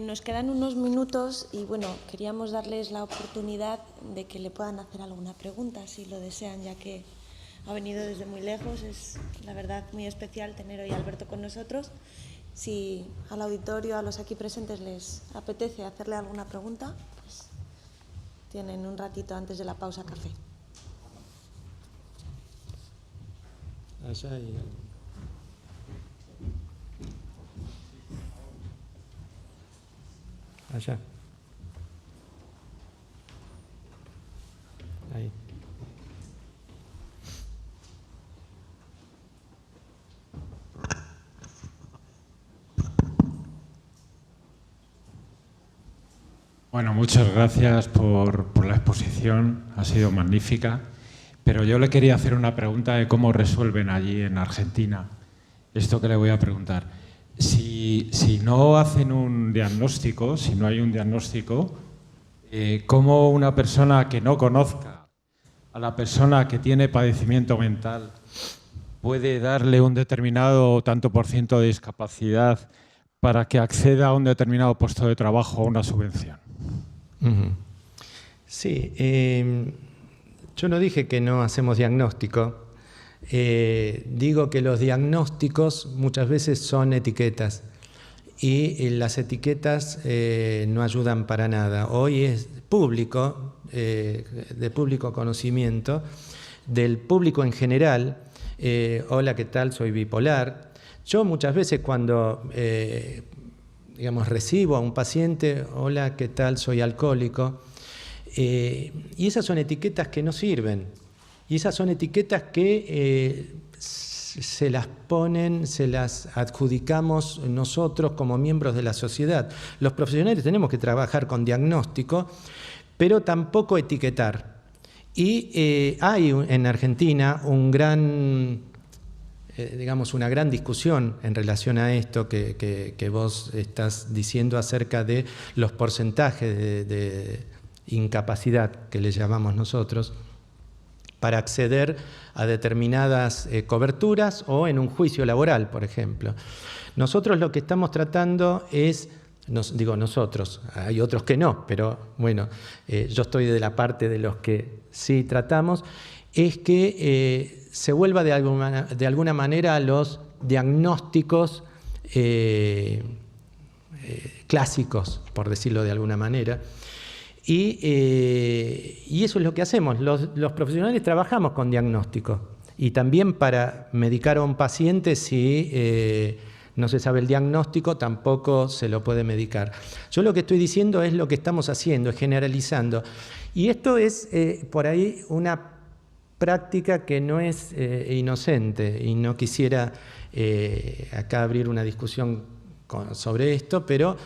Nos quedan unos minutos y bueno, queríamos darles la oportunidad de que le puedan hacer alguna pregunta, si lo desean, ya que ha venido desde muy lejos. Es la verdad muy especial tener hoy a Alberto con nosotros. Si al auditorio, a los aquí presentes, les apetece hacerle alguna pregunta, pues tienen un ratito antes de la pausa café. Allá hay... Allá. Ahí. Bueno, muchas gracias por la exposición, ha sido magnífica, pero yo le quería hacer una pregunta de cómo resuelven allí en Argentina esto que le voy a preguntar. Si no hacen un diagnóstico, si no hay un diagnóstico, ¿cómo una persona que no conozca a la persona que tiene padecimiento mental puede darle un determinado tanto por ciento de discapacidad para que acceda a un determinado puesto de trabajo o una subvención? Sí, yo no dije que no hacemos diagnóstico. Digo que los diagnósticos muchas veces son etiquetas y las etiquetas no ayudan para nada. Hoy es público, de público conocimiento, del público en general. Hola, ¿qué tal? Soy bipolar. Yo muchas veces cuando recibo a un paciente, hola, ¿qué tal? Soy alcohólico. Y esas son etiquetas que no sirven. Y esas son etiquetas que se las adjudicamos nosotros como miembros de la sociedad. Los profesionales tenemos que trabajar con diagnóstico, pero tampoco etiquetar. Y hay en Argentina un gran digamos, una gran discusión en relación a esto que vos estás diciendo acerca de los porcentajes de incapacidad que le llamamos nosotros para acceder a determinadas coberturas o en un juicio laboral, por ejemplo. Nosotros lo que estamos tratando es, digo nosotros, hay otros que no, pero bueno, yo estoy de la parte de los que sí tratamos, es que se vuelva de alguna manera a los diagnósticos clásicos, por decirlo de alguna manera. Y eso es lo que hacemos. Los profesionales trabajamos con diagnóstico y también para medicar a un paciente si no se sabe el diagnóstico tampoco se lo puede medicar. Yo lo que estoy diciendo es lo que estamos haciendo, es generalizando. Y esto es por ahí una práctica que no es inocente y no quisiera acá abrir una discusión sobre esto, pero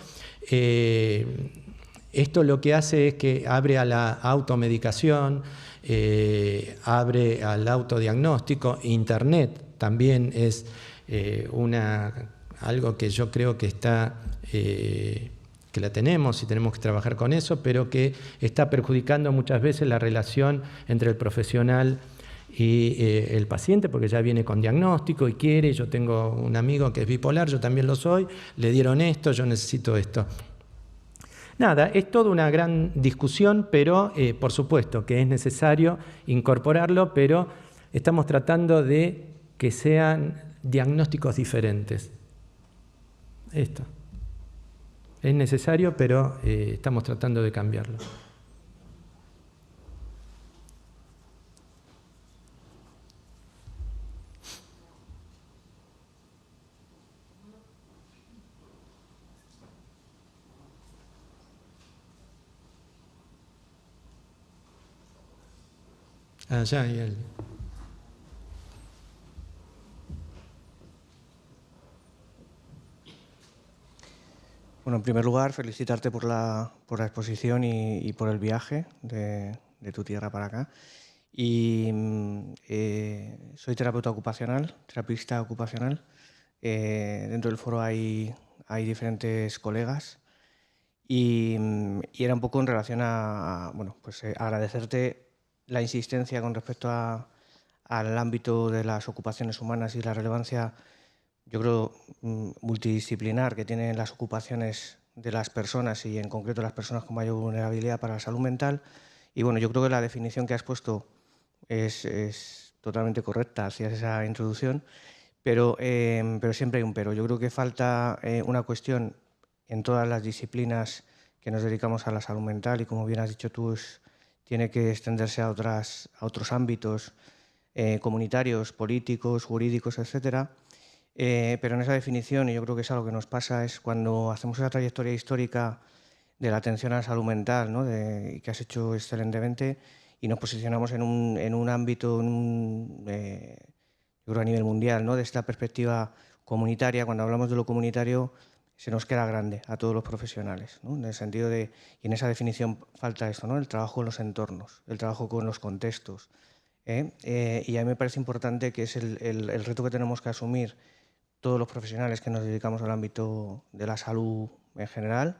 esto lo que hace es que abre a la automedicación, abre al autodiagnóstico. Internet también es algo que yo creo que está, que la tenemos y tenemos que trabajar con eso, pero que está perjudicando muchas veces la relación entre el profesional y el paciente, porque ya viene con diagnóstico y quiere. Yo tengo un amigo que es bipolar, yo también lo soy, le dieron esto, yo necesito esto. Nada, es toda una gran discusión, pero por supuesto que es necesario incorporarlo, pero estamos tratando de que sean diagnósticos diferentes. Esto. Es necesario, pero estamos tratando de cambiarlo. Allá hay alguien. Bueno, en primer lugar, felicitarte por la exposición y por el viaje de tu tierra para acá. Y soy terapeuta ocupacional, terapista ocupacional. Dentro del foro hay diferentes colegas y era un poco en relación a bueno, pues agradecerte la insistencia con respecto al ámbito de las ocupaciones humanas y la relevancia, yo creo, multidisciplinar que tienen las ocupaciones de las personas y en concreto las personas con mayor vulnerabilidad para la salud mental. Y bueno, yo creo que la definición que has puesto es totalmente correcta, hacías esa introducción, pero siempre hay un pero. Yo creo que falta una cuestión en todas las disciplinas que nos dedicamos a la salud mental y, como bien has dicho tú, tiene que extenderse a otros ámbitos comunitarios, políticos, jurídicos, etcétera. Pero en esa definición, y yo creo que es algo que nos pasa, es cuando hacemos esa trayectoria histórica de la atención a la salud mental, ¿no? Que has hecho excelentemente, y nos posicionamos en un ámbito, yo creo a nivel mundial, ¿no? De esta perspectiva comunitaria. Cuando hablamos de lo comunitario se nos queda grande a todos los profesionales, ¿no? En el sentido de, y en esa definición falta esto, ¿no? El trabajo en los entornos, el trabajo con los contextos. Y a mí me parece importante que es el reto que tenemos que asumir todos los profesionales que nos dedicamos al ámbito de la salud en general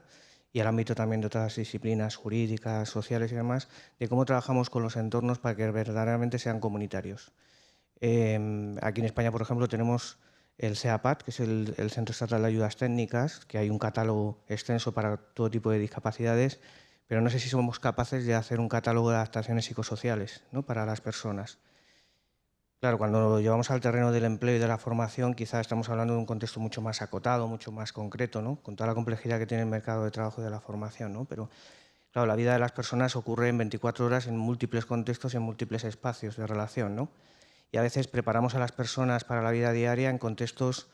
y al ámbito también de otras disciplinas jurídicas, sociales y demás, de cómo trabajamos con los entornos para que verdaderamente sean comunitarios. Aquí en España, por ejemplo, tenemos el CEAPAT, que es el Centro Estatal de Ayudas Técnicas, que hay un catálogo extenso para todo tipo de discapacidades, pero no sé si somos capaces de hacer un catálogo de adaptaciones psicosociales, ¿no? Para las personas. Claro, cuando lo llevamos al terreno del empleo y de la formación, quizás estamos hablando de un contexto mucho más acotado, mucho más concreto, ¿no? Con toda la complejidad que tiene el mercado de trabajo y de la formación, ¿no? Pero claro, la vida de las personas ocurre en 24 horas en múltiples contextos y en múltiples espacios de relación, ¿no? Y a veces preparamos a las personas para la vida diaria en contextos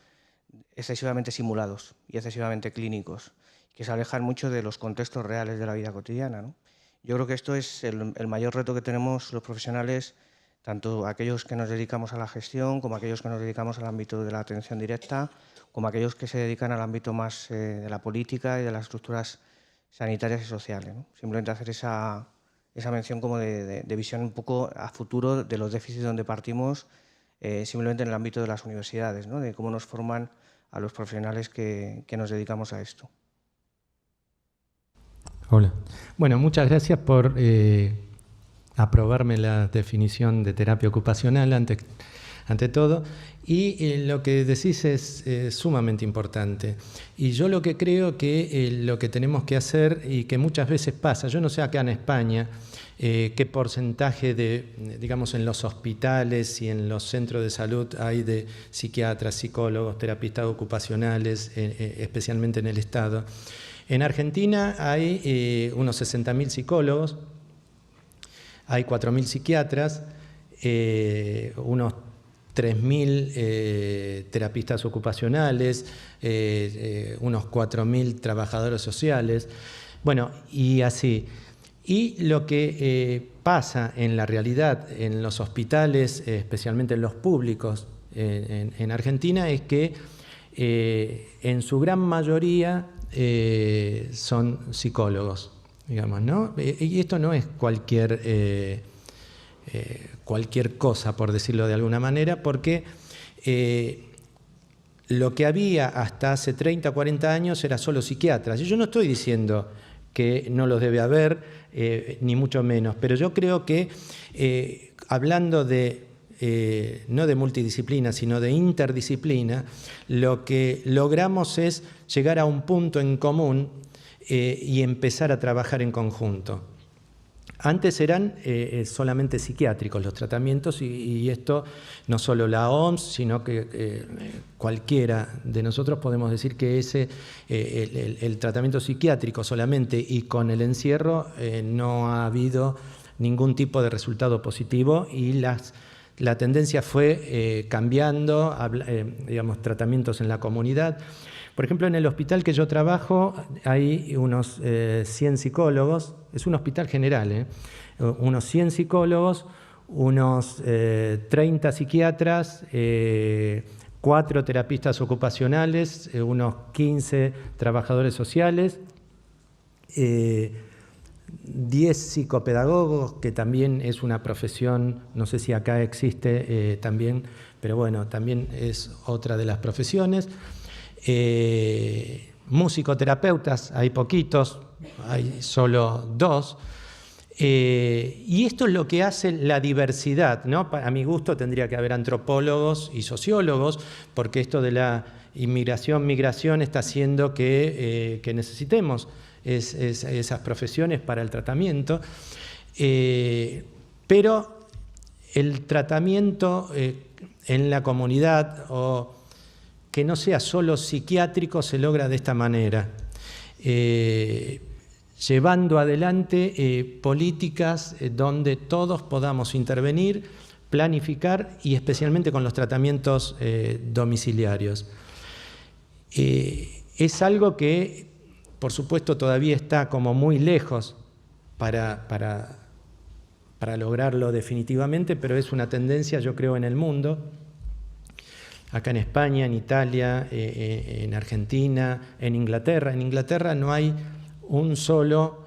excesivamente simulados y excesivamente clínicos, que se alejan mucho de los contextos reales de la vida cotidiana, ¿no? Yo creo que esto es el mayor reto que tenemos los profesionales, tanto aquellos que nos dedicamos a la gestión, como aquellos que nos dedicamos al ámbito de la atención directa, como aquellos que se dedican al ámbito más de la política y de las estructuras sanitarias y sociales, ¿no? Simplemente hacer esa mención como de visión un poco a futuro de los déficits donde partimos simplemente en el ámbito de las universidades, ¿no? De cómo nos forman a los profesionales que nos dedicamos a esto. Hola. Bueno, muchas gracias por aprobarme la definición de terapia ocupacional ante todo. Y lo que decís es sumamente importante. Y yo lo que creo que lo que tenemos que hacer, y que muchas veces pasa, yo no sé acá en España qué porcentaje de, digamos, en los hospitales y en los centros de salud hay de psiquiatras, psicólogos, terapistas ocupacionales, especialmente en el Estado. En Argentina hay unos 60.000 psicólogos, hay 4.000 psiquiatras, unos 3.000 terapistas ocupacionales, unos 4.000 trabajadores sociales, bueno, y así. Y lo que pasa en la realidad en los hospitales, especialmente en los públicos en Argentina, es que en su gran mayoría son psicólogos, digamos, ¿no? Y esto no es cualquier cosa, por decirlo de alguna manera, porque lo que había hasta hace 30 o 40 años era solo psiquiatras. Y yo no estoy diciendo que no los debe haber, ni mucho menos, pero yo creo que hablando de no de multidisciplina, sino de interdisciplina, lo que logramos es llegar a un punto en común y empezar a trabajar en conjunto. Antes eran solamente psiquiátricos los tratamientos y esto no solo la OMS, sino que cualquiera de nosotros podemos decir que el tratamiento psiquiátrico solamente y con el encierro no ha habido ningún tipo de resultado positivo y la tendencia fue cambiando, digamos, tratamientos en la comunidad. Por ejemplo, en el hospital que yo trabajo hay unos 100 psicólogos, es un hospital general, unos 100 psicólogos, unos 30 psiquiatras, 4 terapistas ocupacionales, unos 15 trabajadores sociales, 10 psicopedagogos, que también es una profesión, no sé si acá existe también, pero bueno, también es otra de las profesiones. Musicoterapeutas, hay poquitos, hay solo 2. Y esto es lo que hace la diversidad, ¿no? A mi gusto tendría que haber antropólogos y sociólogos, porque esto de la inmigración-migración está haciendo que necesitemos esas profesiones para el tratamiento. Pero el tratamiento en la comunidad o que no sea solo psiquiátrico se logra de esta manera, llevando adelante políticas donde todos podamos intervenir, planificar y especialmente con los tratamientos domiciliarios. Es algo que, por supuesto, todavía está como muy lejos para lograrlo definitivamente, pero es una tendencia, yo creo, en el mundo. Acá en España, en Italia, en Argentina, en Inglaterra. En Inglaterra no hay un solo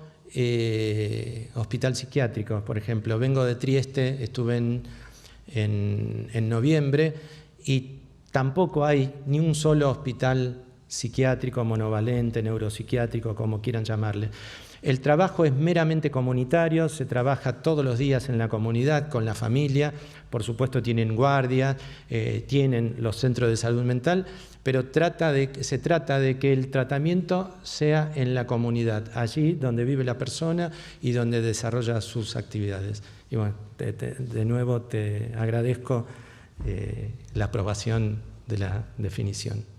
hospital psiquiátrico. Por ejemplo, vengo de Trieste, estuve en noviembre y tampoco hay ni un solo hospital psiquiátrico, monovalente, neuropsiquiátrico, como quieran llamarle. El trabajo es meramente comunitario, se trabaja todos los días en la comunidad, con la familia, por supuesto tienen guardia, tienen los centros de salud mental, pero se trata de que el tratamiento sea en la comunidad, allí donde vive la persona y donde desarrolla sus actividades. Y bueno, de nuevo te agradezco la aprobación de la definición.